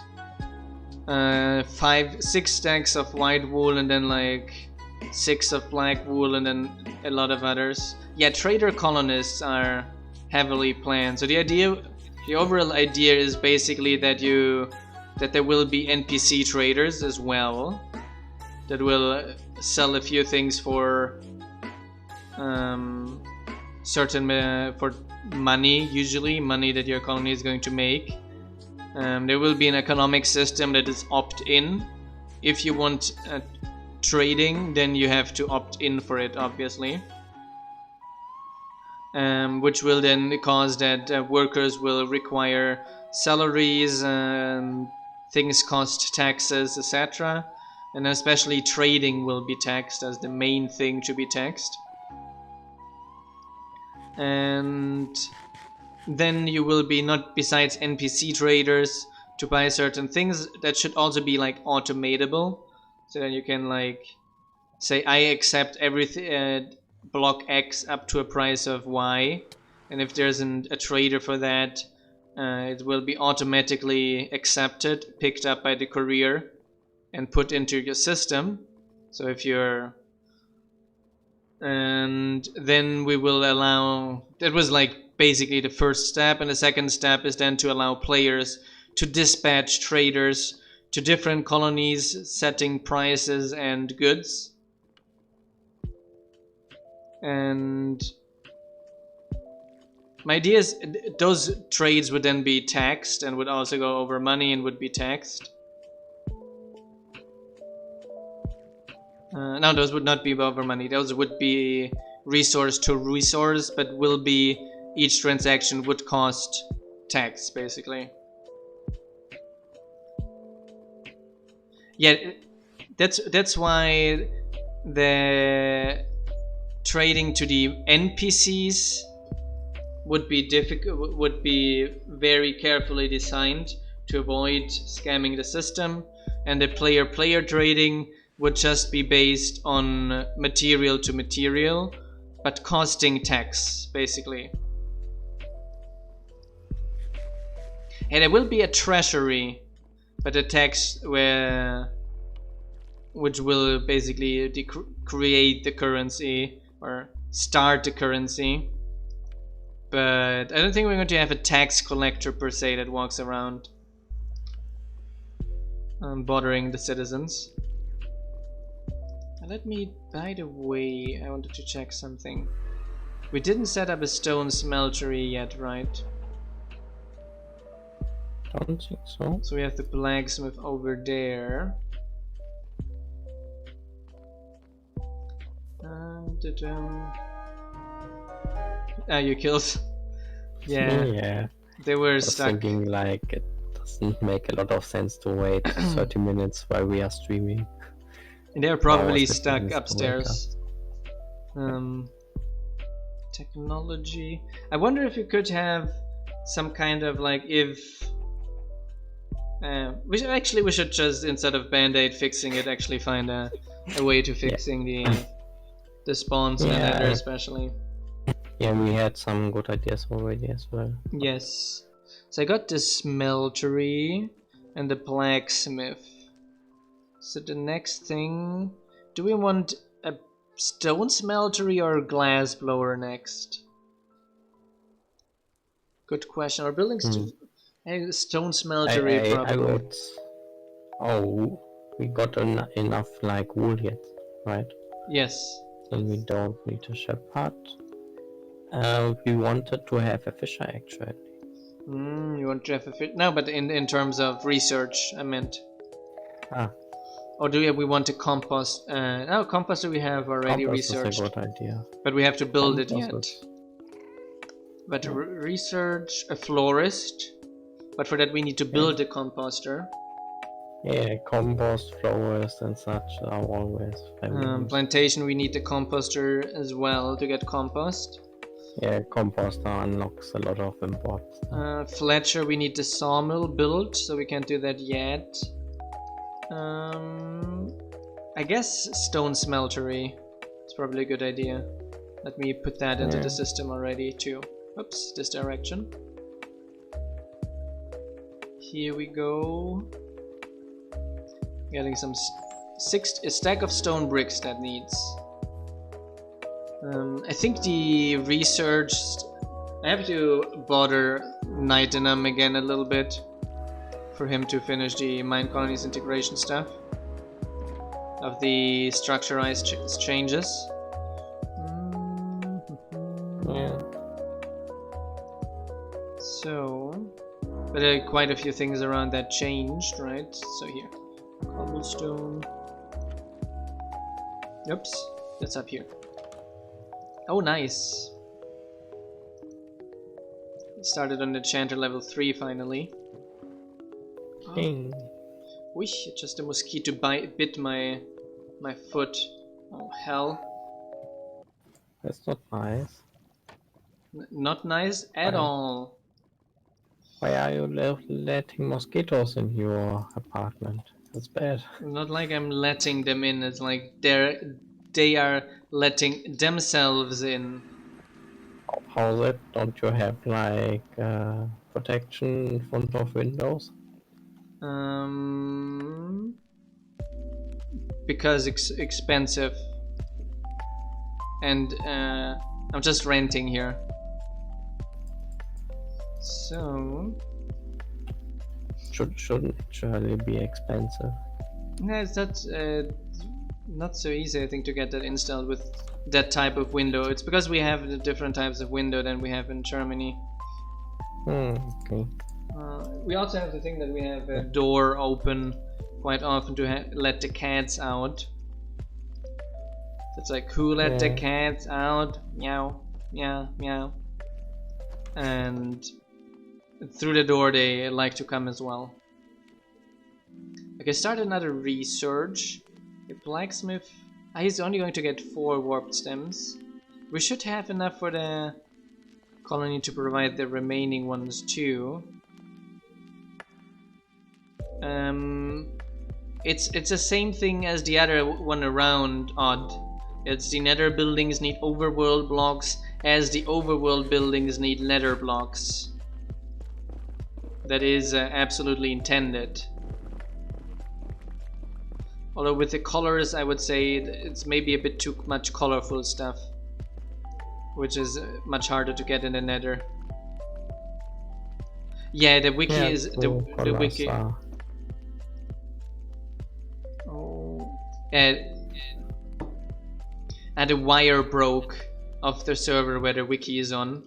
6 stacks of white wool and then like 6 of black wool and then a lot of others. Yeah, trader colonists are heavily planned. So the overall idea is basically that there will be NPC traders as well that will sell a few things for for money, usually money that your colony is going to make. There will be an economic system that is opt-in. If you want trading, then you have to opt in for it, obviously. Which will then cause that workers will require salaries, things cost taxes, etc. And especially trading will be taxed as the main thing to be taxed. And then you will be not, besides NPC traders to buy certain things, that should also be like automatable, so that you can like say I accept everything block X up to a price of Y, and if there's a trader for that, it will be automatically accepted, picked up by the courier and put into your system. So if you're and then we will allow, that was like basically the first step, and the second step is then to allow players to dispatch traders to different colonies, setting prices and goods. And my idea is those trades would then be taxed and would also go over money and would be taxed. No, those would not be over money. Those would be resource to resource, but will be, each transaction would cost tax, basically. Yeah, that's why the trading to the NPCs would be difficult, would be very carefully designed to avoid scamming the system, and the player-player trading would just be based on material to material, but costing tax, basically. And there will be a treasury, but a tax which will basically create the currency or start the currency. But I don't think we're going to have a tax collector per se that walks around bothering the citizens. Let me, by the way, I wanted to check something. We didn't set up a stone smeltery yet, right? Don't think so. So we have the blacksmith over there. You killed. Yeah. Yeah. They were I was stuck. thinking like it doesn't make a lot of sense to wait 30 minutes while we are streaming. They're probably was stuck thinking upstairs. Technology. I wonder if you could have some kind of like if. We should just, instead of band-aid fixing it, actually find a way to fixing the spawns and nether especially. Yeah, we had some good ideas already as well. Yes. So I got the smeltery and the blacksmith. So the next thing, do we want a stone smeltery or a glass blower next? Good question. Our buildings a stone smeltery probably. I would. Oh, we got enough like wool yet, right? Yes. So we don't need a shepherd. We wanted to have a fisher actually. You want to have a fish? No, but in terms of research, I meant. Ah. Or do we want to compost? No, composter we have already researched. Is a good idea. But we have to build it yet. But research a florist. But for that we need to build a composter. Yeah, compost, florist and such are always plantation, we need the composter as well to get compost. Yeah, composter unlocks a lot of imports. Fletcher, we need the sawmill built, so we can't do that yet. I guess stone smeltery is probably a good idea. Let me put that into the system already too. Oops, this direction. Here we go. Getting some a stack of stone bricks that needs. I think the research. I have to bother Nightenham again a little bit for him to finish the Minecolonies integration stuff of the structurized changes. Yeah. So, but quite a few things around that changed, right? So here, cobblestone. Oops, that's up here. Oh, nice. Started on the enchanter level 3 finally. Hey. Wish just a mosquito bit my foot. Oh hell. That's not nice. Not nice at all. Why are you letting mosquitoes in your apartment? That's bad. Not like I'm letting them in. It's like they are letting themselves in. How's it? Don't you have like protection in front of windows? Because expensive, and I'm just renting here. So Shouldn't actually be expensive. no, it's not so easy, I think, to get that installed with that type of window. It's because we have the different types of window than we have in Germany. Okay. We also have the thing that we have a door open quite often to let the cats out. It's like, who let the cats out? Meow, meow, meow. And through the door they like to come as well. Okay, start another research. A blacksmith. He's only going to get 4 warped stems. We should have enough for the colony to provide the remaining ones too. It's the same thing as the other one around Odd. It's the nether buildings need overworld blocks, as the overworld buildings need nether blocks. That is absolutely intended. Although with the colors, I would say it's maybe a bit too much colorful stuff, which is much harder to get in the nether. Yeah, the wiki is the wiki. Oh, and a wire broke off the server where the wiki is on,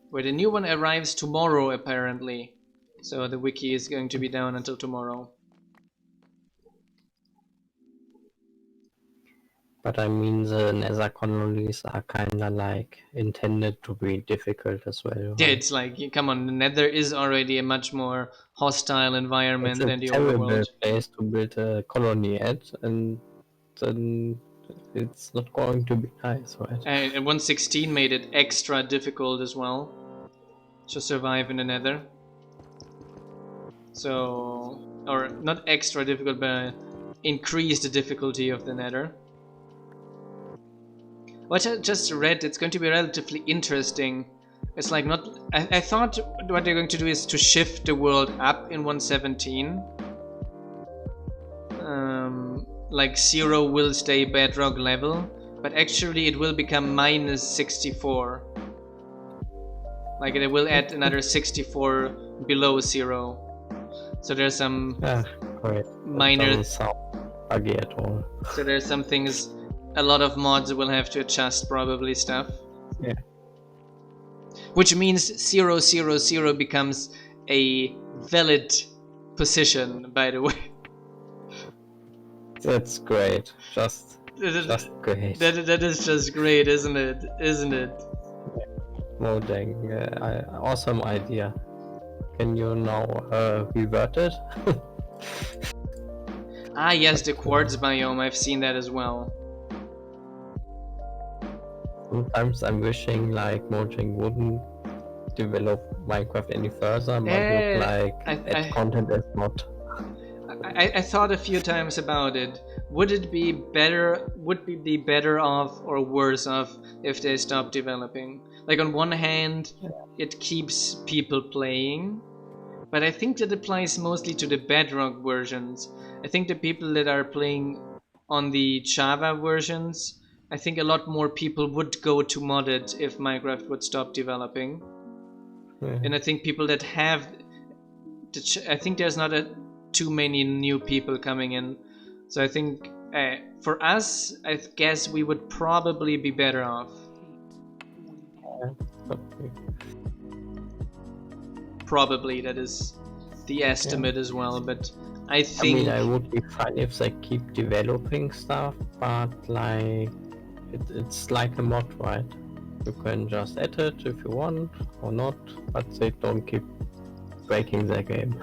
where the new one arrives tomorrow apparently. So the wiki is going to be down until tomorrow. But I mean, the nether colonies are kinda like intended to be difficult as well. Right? Yeah, it's like, come on, the nether is already a much more hostile environment than the overworld. It's a terrible place to build a colony at, and then it's not going to be nice, right? And 1.16 made it extra difficult as well to survive in the nether. So, or not extra difficult, but increase the difficulty of the nether. What I just read, it's going to be relatively interesting. It's like not... I thought what they're going to do is to shift the world up in 1.17. Like 0 will stay bedrock level, but actually it will become minus 64. Like it will add another 64 below 0. So there's some minor... Doesn't sound buggy at all. So there's some things... A lot of mods will have to adjust probably stuff. Yeah. Which means 000 becomes a valid position, by the way. That's great. Just great. That is just great, isn't it? Isn't it? Modding. Awesome idea. Can you now revert it? Ah yes, the quartz biome, I've seen that as well. Sometimes I'm wishing like Mojang wouldn't develop Minecraft any further, but look like that content is not. I thought a few times about it. Would it be better? Would we be better off or worse off if they stop developing? Like on one hand, it keeps people playing, But I think that applies mostly to the Bedrock versions. I think the people that are playing on the Java versions, I think a lot more people would go to modded if Minecraft would stop developing. Yeah. And I think people that have, I think there's not too many new people coming in. So I think for us, I guess we would probably be better off. Okay. Probably, that is the estimate as well, but I think... I mean, I would be fine if they keep developing stuff, but like, it's like a mod, right? You can just add it if you want or not, but they don't keep breaking their game.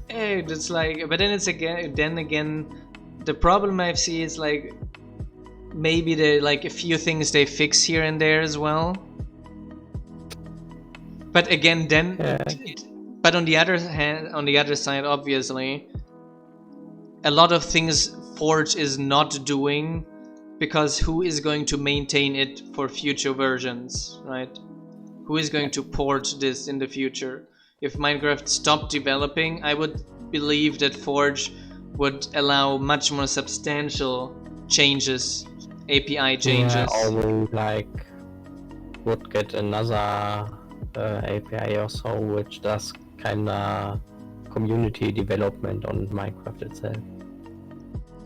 It's like, but then again, the problem I see is like maybe they like a few things they fix here and there as well. But again, then, but on the other hand, on the other side, obviously, a lot of things Forge is not doing because who is going to maintain it for future versions, right? Who is going to port this in the future? If Minecraft stopped developing, I would believe that Forge would allow much more substantial changes, API changes. Yeah, or we like would get another API or so, which does kinda community development on Minecraft itself.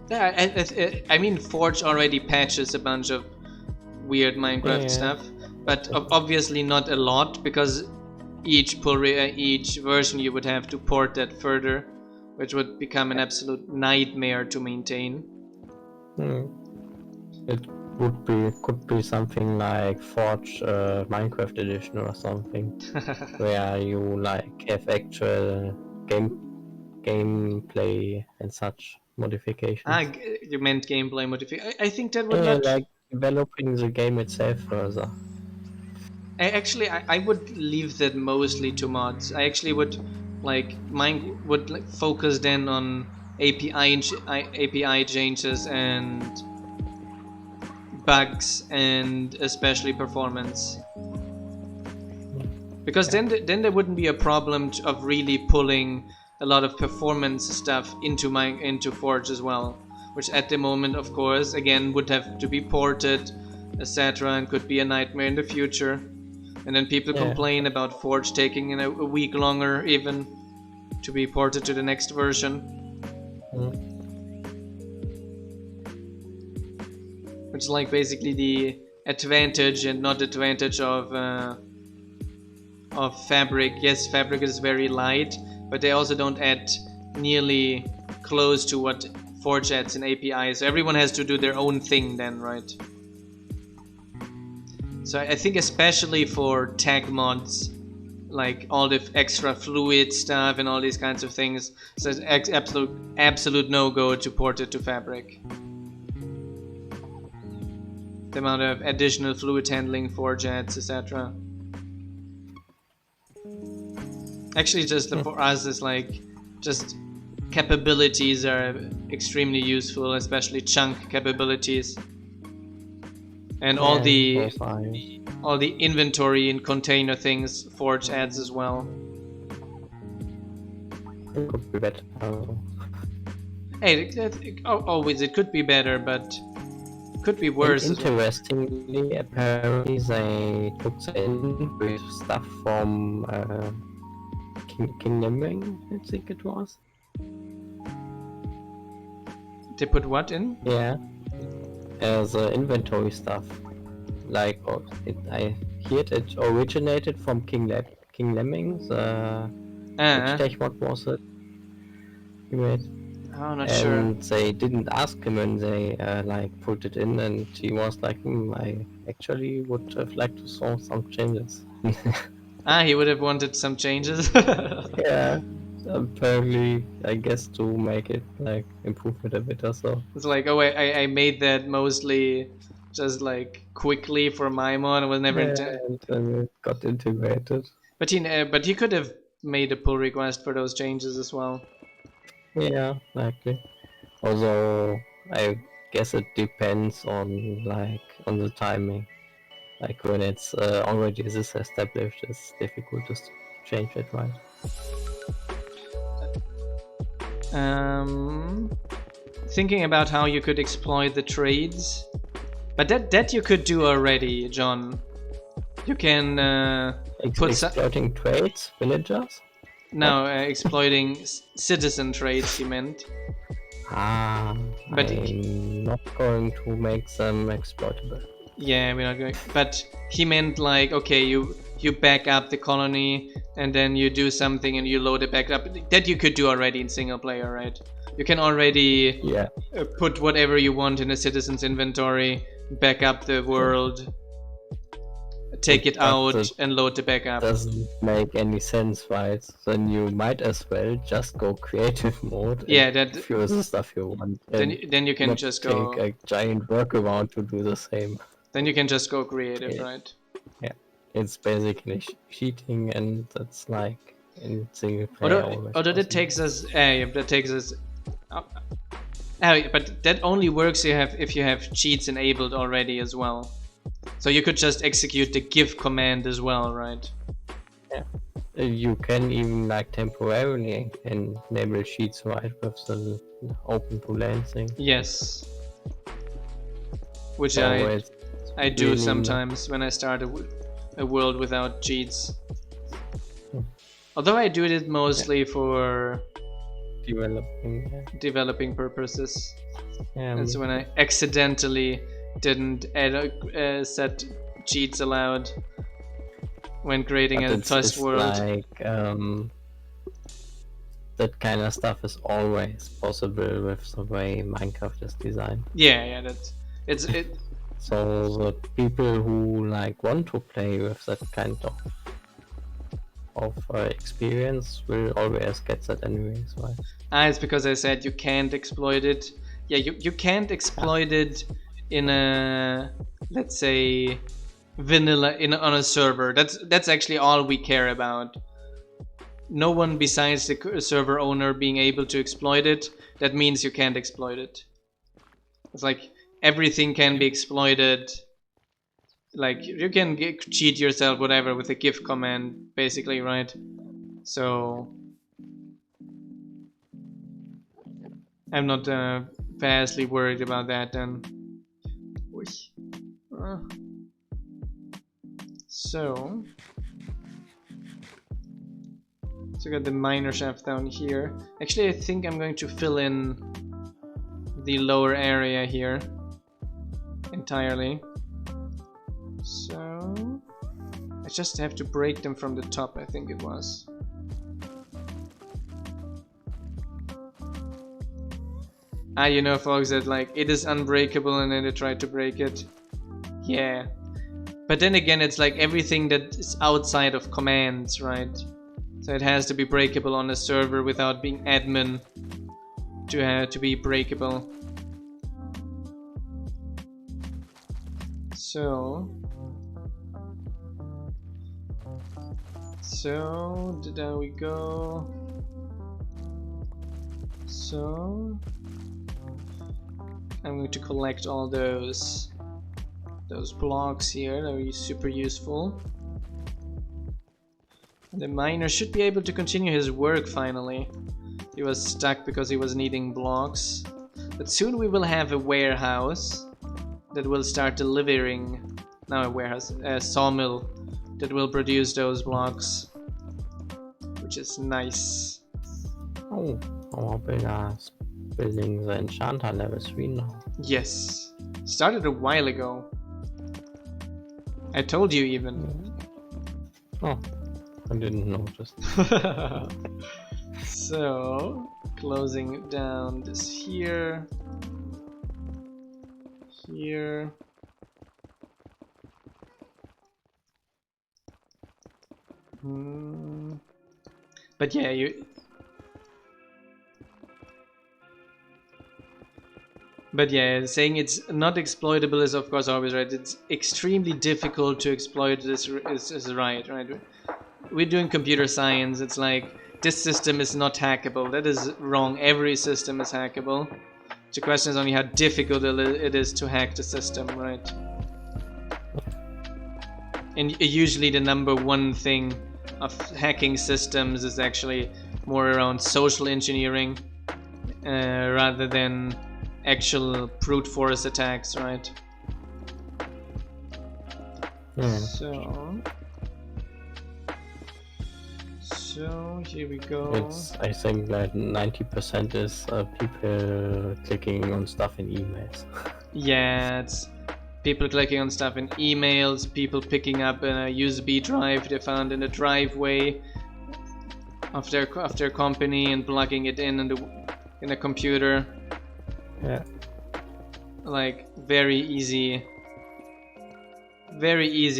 Yeah, I mean, Forge already patches a bunch of weird Minecraft stuff, but obviously not a lot, because each version you would have to port that further, which would become an absolute nightmare to maintain. It could be something like Forge Minecraft Edition or something, where you like have actual gameplay and such modifications. You meant gameplay modification. I think that would not... like developing the game itself further. I would leave that mostly to mods. I actually would focus then on API changes and bugs, and especially performance. Because then there wouldn't be a problem of really pulling a lot of performance stuff into Forge as well, which at the moment, of course, again would have to be ported, etc., and could be a nightmare in the future. And then people complain about Forge taking a week longer even to be ported to the next version. Which is like basically the advantage and not advantage of Fabric. Yes, Fabric is very light, but they also don't add nearly close to what Forge adds in APIs. So everyone has to do their own thing then, right? So I think especially for tag mods, like all the extra fluid stuff and all these kinds of things, so it's absolute no-go to port it to Fabric. The amount of additional fluid handling, Forge adds, etc. Actually, just for us, it's like just capabilities are extremely useful, especially chunk capabilities. And all the inventory and container things Forge adds as well. It could be better. Always it could be better, but could be worse. Interestingly, apparently they took the in with stuff from Kingdom Ring, I think it was. They put what in? Yeah. The inventory stuff. Like, I heard it originated from King Lemming. What was it? He made. Oh, not sure. And they didn't ask him, and they put it in, and he was like, I actually would have liked to saw some changes. He would have wanted some changes. Yeah. Apparently, I guess to make it like improve it a bit or so. It's like, I made that mostly just like quickly for my mod. It was never intended. And it got integrated. But he could have made a pull request for those changes as well. Yeah, likely. Although I guess it depends on the timing. Like when it's already this established, it's difficult to change it, right? Thinking about how you could exploit the trades, but that you could do already, John. You can put exploiting trades, villagers. no exploiting citizen trades. He meant. But I'm not going to make them exploitable. Yeah, we're not going. But he meant like, okay, you back up the colony and then you do something and you load it back up. That you could do already in single player, right? You can already put whatever you want in a citizen's inventory, back up the world, take it out and load the backup. Doesn't make any sense, right? Then you might as well just go creative mode. Yeah, and fuse the stuff you want. Then you can just go take a giant workaround to do the same. Then you can just go creative, right? Yeah, it's basically cheating, and that's like in single player. Although that takes us, but that only works if you have cheats enabled already as well. So you could just execute the give command as well, right? Yeah. You can even like temporarily enable cheats, right, with the open to land thing. Yes. Which I do really sometimes when I start a world without cheats. Although I do it mostly for developing purposes. That's when I accidentally didn't set cheats allowed when creating a test world. Like that kind of stuff is always possible with the way Minecraft is designed. Yeah, it. So the people who like want to play with that kind of experience will always get that anyways, right? It's because I said you can't exploit it. Yeah, you can't exploit it in a, let's say, vanilla on a server. That's actually all we care about. No one besides the server owner being able to exploit it. That means you can't exploit it. It's like everything can be exploited. Like you can cheat yourself, whatever, with a give command, basically, right? So I'm not vastly worried about that then. So we got the miner shaft down here. Actually, I think I'm going to fill in the lower area here entirely. So I just have to break them from the top, I think it was. You know, folks, that like it is unbreakable and then they try to break it. Yeah. But then again, it's like everything that is outside of commands, right? So it has to be breakable on a server without being admin to be breakable. So there we go. So I'm going to collect all those blocks here. That will be super useful. And the miner should be able to continue his work finally. He was stuck because he was needing blocks. But soon we will have a warehouse that will start delivering. Now a warehouse, a sawmill that will produce those blocks, which is nice. Oh, our builders building the enchanter level 3 now. Yes, started a while ago. I told you even. Oh, I didn't notice. So, closing down this here. Here. But yeah, saying it's not exploitable is of course always right. It's extremely difficult to exploit this is right? We're doing computer science. It's like this system is not hackable. That is wrong. Every system is hackable. The question is only how difficult it is to hack the system, right? And usually the number one thing of hacking systems is actually more around social engineering. rather than actual brute force attacks, right? Yeah. So here we go. It's, I think, like 90% is people clicking on stuff in emails. Yeah, it's people clicking on stuff in emails, people picking up a USB drive they found in the driveway of their company and plugging it in a computer. Yeah. Like very easy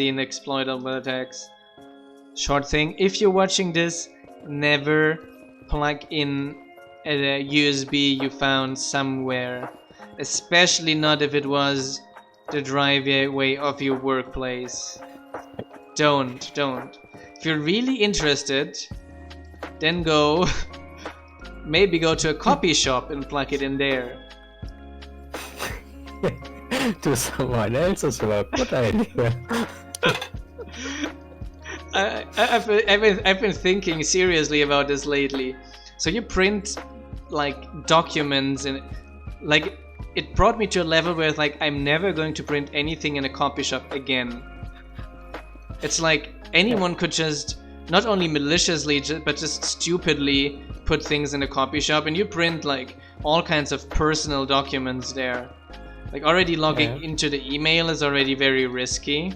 and exploitable attacks. Short thing, if you're watching this, never plug in a USB you found somewhere, especially not if it was the driveway of your workplace. Don't. If you're really interested, then maybe go to a copy shop and plug it in there. To someone else's work, good idea. I've been thinking seriously about this lately. So you print like documents, and like it brought me to a level where it's like I'm never going to print anything in a copy shop again. It's like anyone could just not only maliciously but just stupidly put things in a copy shop, and you print like all kinds of personal documents there. Like already logging into the email is already very risky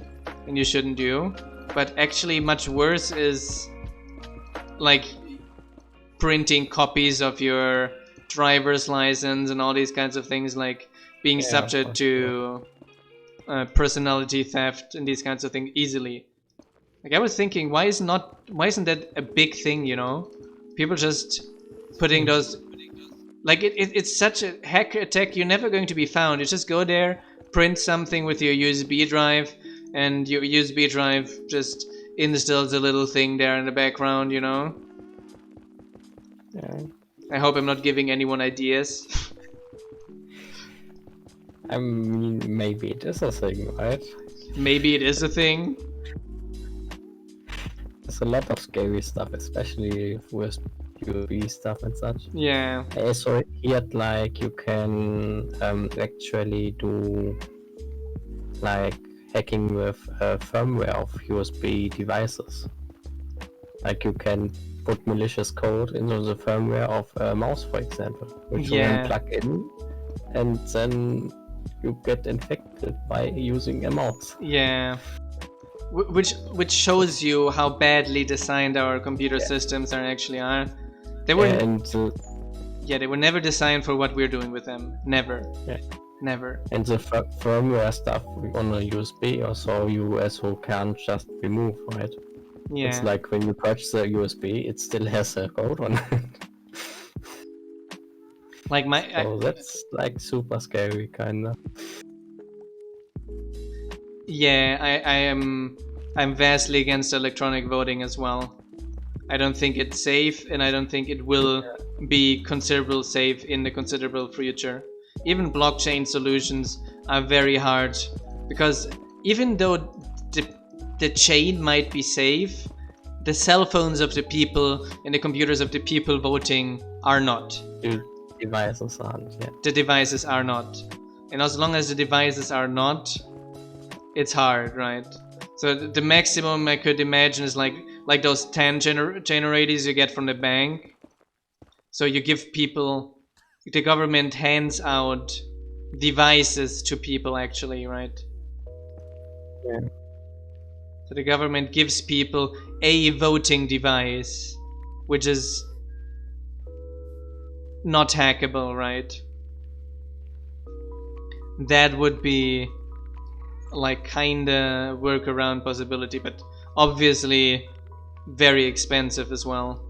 and you shouldn't do. But actually much worse is like printing copies of your driver's license and all these kinds of things, like being subject to personality theft and these kinds of things easily. Like I was thinking, why isn't that a big thing, you know? People just putting those, like it's such a hacker attack, you're never going to be found. You just go there, print something with your USB drive, and your USB drive just installs a little thing there in the background, you know? Yeah. I hope I'm not giving anyone ideas. I mean, maybe it is a thing, right? Maybe it is a thing. There's a lot of scary stuff, especially with USB stuff and such. Yeah. I also heard like you can actually do like hacking with firmware of USB devices. Like you can put malicious code into the firmware of a mouse, for example, which you can plug in, and then you get infected by using a mouse. Yeah. Which shows you how badly designed our computer systems actually are. They were they were never designed for what we're doing with them. Never. Yeah. Never. And the firmware stuff on a USB or so you also can't just remove, right? Yeah. It's like when you purchase a USB, it still has a code on it. Like so that's like super scary, kinda. Yeah, I'm vastly against electronic voting as well. I don't think it's safe, and I don't think it will be considerable safe in the considerable future. Even blockchain solutions are very hard, because even though the chain might be safe, the cell phones of the people and the computers of the people voting are not. The devices aren't, The devices are not. And as long as the devices are not, it's hard, right? So the maximum I could imagine is like those 10 generators you get from the bank. So you give people, the government hands out devices to people actually, right? Yeah. So the government gives people a voting device, which is not hackable, right? That would be like kinda workaround possibility, but obviously very expensive as well.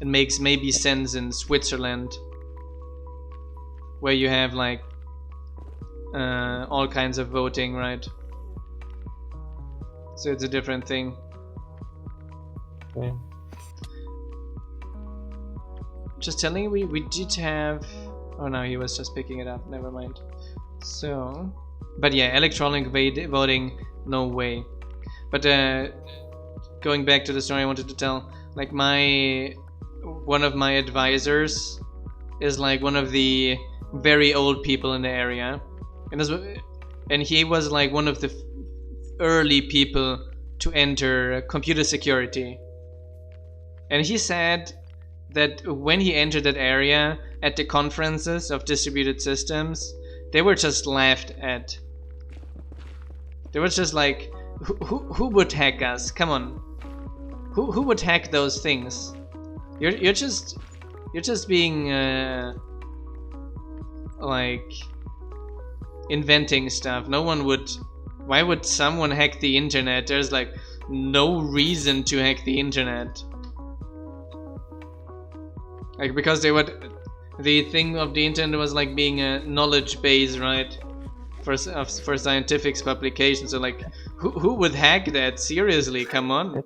It makes maybe sense in Switzerland, where you have like all kinds of voting, right? So it's a different thing. Yeah. Just telling you, we did have, oh no, he was just picking it up, never mind. So, but yeah, electronic voting, no way. But going back to the story I wanted to tell, like one of my advisors is like one of the very old people in the area, and he was like one of the early people to enter computer security. And he said that when he entered that area at the conferences of distributed systems, they were just laughed at. They were just like, who would hack us? Come on, who would hack those things? You're just being like inventing stuff. No one would. Why would someone hack the internet? There's like no reason to hack the internet. Like, because they would. The thing of the internet was like being a knowledge base, right? For scientific publications. So like, who would hack that? Seriously, come on.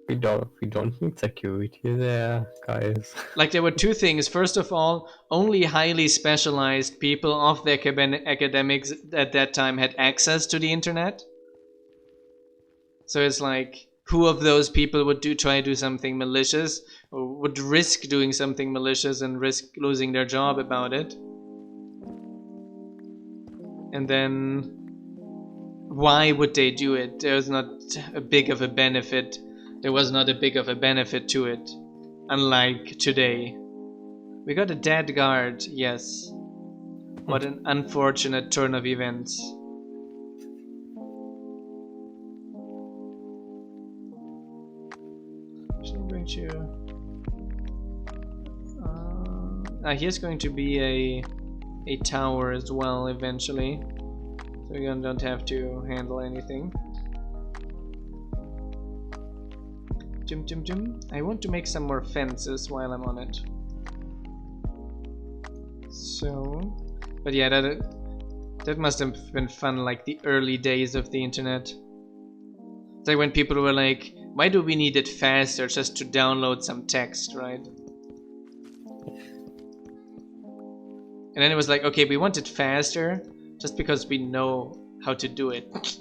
We don't need security there, guys. Like, there were two things. First of all, only highly specialized people of the academics at that time had access to the internet. So it's like, who of those people would try to do something malicious, or would risk doing something malicious and risk losing their job about it? And then, why would they do it? There's not a big of a benefit. There was not a big of a benefit to it, unlike today. We got a dead guard, yes. What an unfortunate turn of events. So I'm going to... here's going to be a tower as well eventually. So we don't have to handle anything. I want to make some more fences while I'm on it. So, but yeah, that must have been fun, like the early days of the internet. It's like when people were like, why do we need it faster just to download some text, right? And then it was like, okay, we want it faster just because we know how to do it.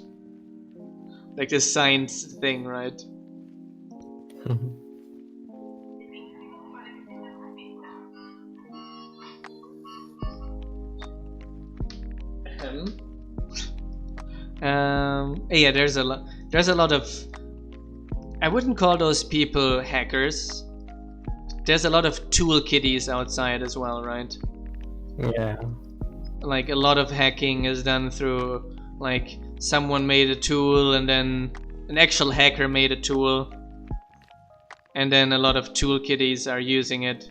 Like this science thing, right? Yeah, there's a lot of, I wouldn't call those people hackers. There's a lot of tool kiddies outside as well, right? Yeah. Like a lot of hacking is done through, like, someone made a tool and then an actual hacker made a tool, and then a lot of tool kiddies are using it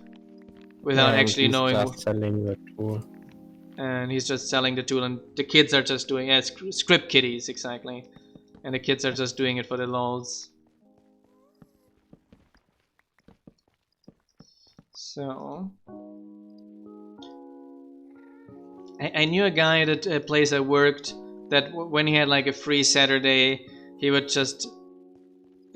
without actually knowing. Just selling the tool. And he's just selling the tool, and the kids are just doing script kiddies, exactly. And the kids are just doing it for the lols. So I knew a guy at a place I worked that when he had like a free Saturday, he would just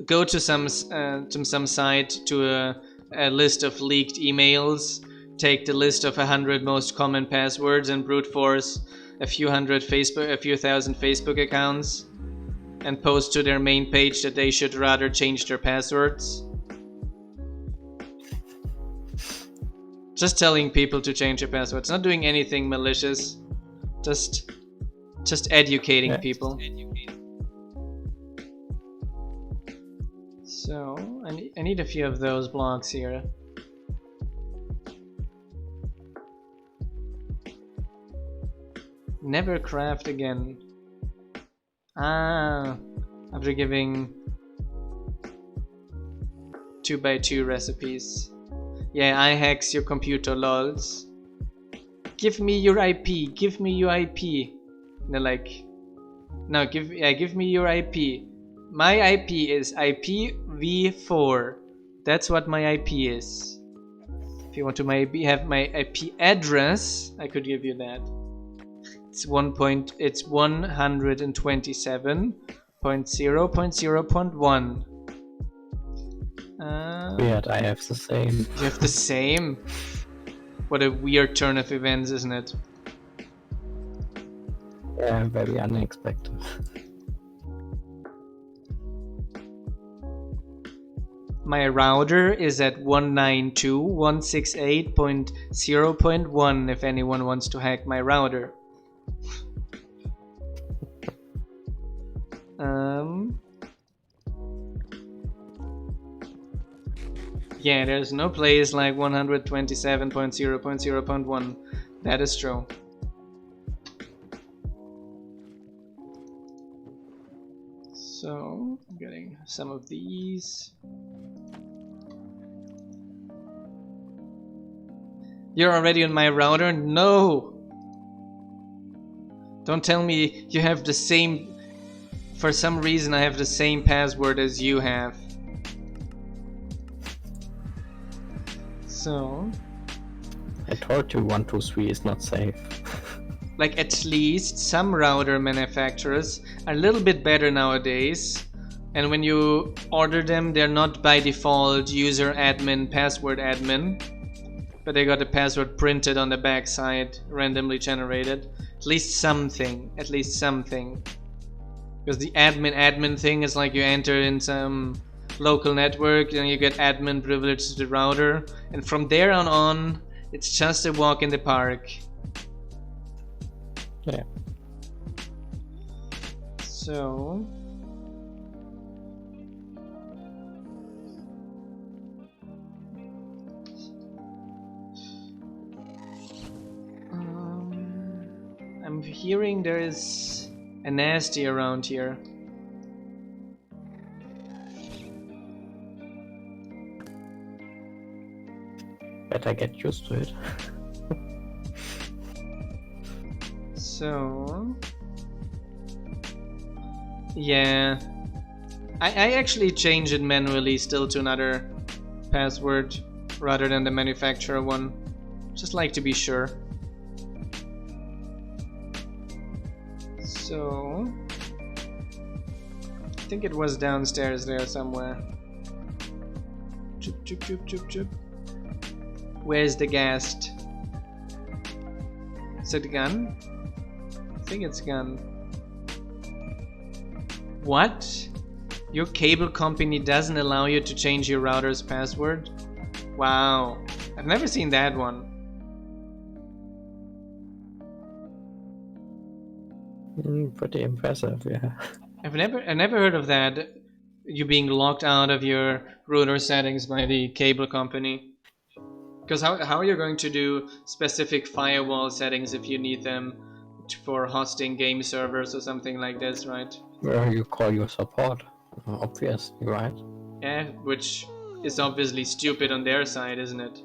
go to some site to a list of leaked emails, take the list of 100 most common passwords and brute force a few thousand Facebook accounts, and post to their main page that they should rather change their passwords. Just telling people to change their passwords, not doing anything malicious, just educating people. So I need a few of those blocks here. Never craft again. After giving 2x2 recipes. Yeah, I hacks your computer, lols. Give me your IP. Give me your IP. And they're like, no, give me your IP. My IP is IPv4. That's what my IP is. If you want to have my IP address, I could give you that. It's 127.0.0.1. Weird, I have the same. You have the same? What a weird turn of events, isn't it? Yeah, very unexpected. My router is at 192.168.0.1 if anyone wants to hack my router. Yeah, there's no place like 127.0.0.1. That is true. So, I'm getting some of these. You're already on my router? No! Don't tell me you have the same... For some reason I have the same password as you have. So... I told you 123 is not safe. Like, at least some router manufacturers are a little bit better nowadays. And when you order them, they're not by default user admin, password admin. But they got the password printed on the back side, randomly generated. At least something. At least something. Because the admin thing is like you enter in some local network and you get admin privilege to the router. And from there on, it's just a walk in the park. Yeah. So... I'm hearing there is a nasty around here. Better get used to it. So... Yeah. I actually changed it manually still to another password rather than the manufacturer one. Just like to be sure. So... I think it was downstairs there somewhere. Choop, choop, choop, choop, choop. Where's the guest? Is it gun? I think it's gun. What? Your cable company doesn't allow you to change your router's password? Wow. I've never seen that one. Pretty impressive, yeah. I've never heard of that. You being locked out of your router settings by the cable company. Because how are you going to do specific firewall settings if you need them for hosting game servers or something like this, right? Where you call your support, obviously, right? Yeah, which is obviously stupid on their side, isn't it?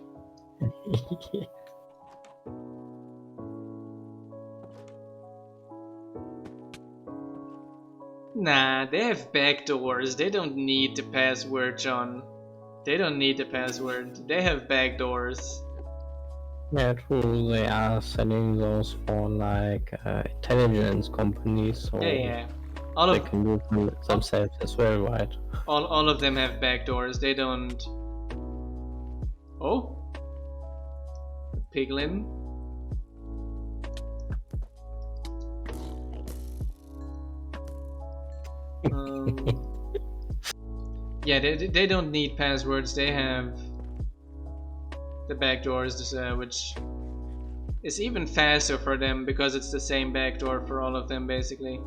Nah, they have backdoors. They don't need the password, John. They don't need the password. They have backdoors. Yeah, true. They are selling those for like intelligence companies, so Yeah. All they of can use them themselves as well, right? all of them have backdoors. They don't. Oh, Piglin. Yeah, they don't need passwords. They have the backdoors, which is even faster for them because it's the same backdoor for all of them, basically.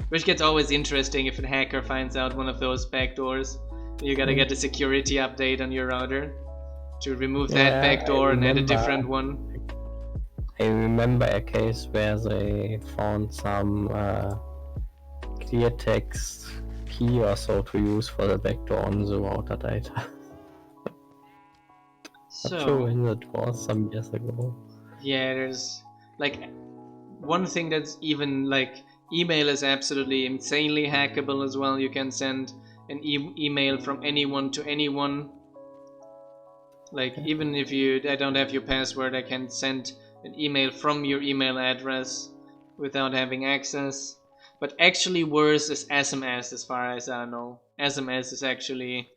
Which gets always interesting if a hacker finds out one of those backdoors. You gotta get the security update on your router to remove that backdoor and add a different one. I remember a case where they found some clear text key or so to use for the backdoor on the router data. Not sure when it was, some years ago. Yeah, there's like one thing that's even like email is absolutely insanely hackable as well. You can send an email from anyone to anyone. Like even if I don't have your password, I can send an email from your email address without having access. But actually worse is SMS, as far as I know. SMS is actually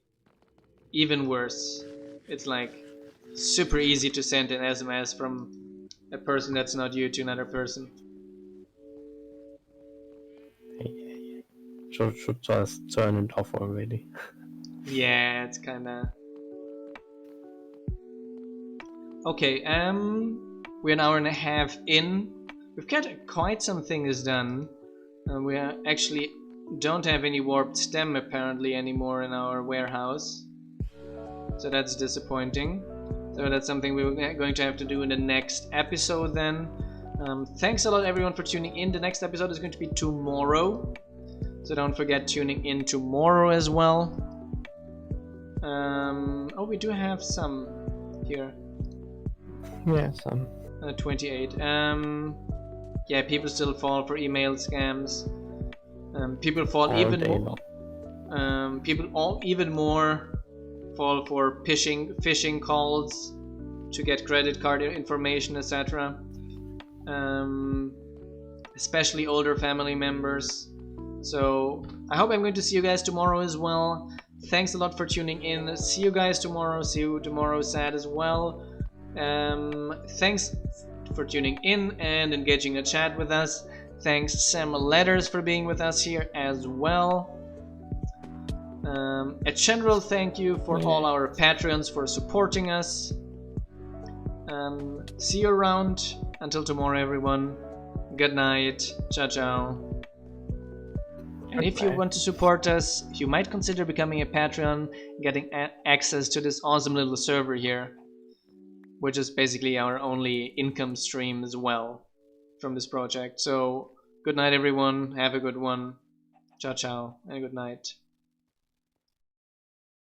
even worse. It's like super easy to send an SMS from a person that's not you to another person. Should just turn it off already. Yeah, it's kinda... Okay, we're an hour and a half in. We've got quite some things done. We actually don't have any warped stem apparently anymore in our warehouse. So that's disappointing. So that's something we're going to have to do in the next episode then. Thanks a lot everyone for tuning in. The next episode is going to be tomorrow. So don't forget tuning in tomorrow as well. Oh, we do have some here. Yeah, some. 28. Yeah, people still fall for email scams. People fall even more. Even more fall for phishing calls to get credit card information, etc. Especially older family members. So I hope I'm going to see you guys tomorrow as well. Thanks a lot for tuning in. See you guys tomorrow. See you tomorrow, Sad, as well. Thanks for tuning in and engaging a chat with us. Thanks Sam Letters for being with us here as well. A general thank you for all our Patreons for supporting us. See you around. Until tomorrow, everyone. Good night. Ciao, ciao. And if you want to support us, you might consider becoming a Patreon, getting access to this awesome little server here, which is basically our only income stream as well from this project. So good night everyone, have a good one. Ciao ciao and good night.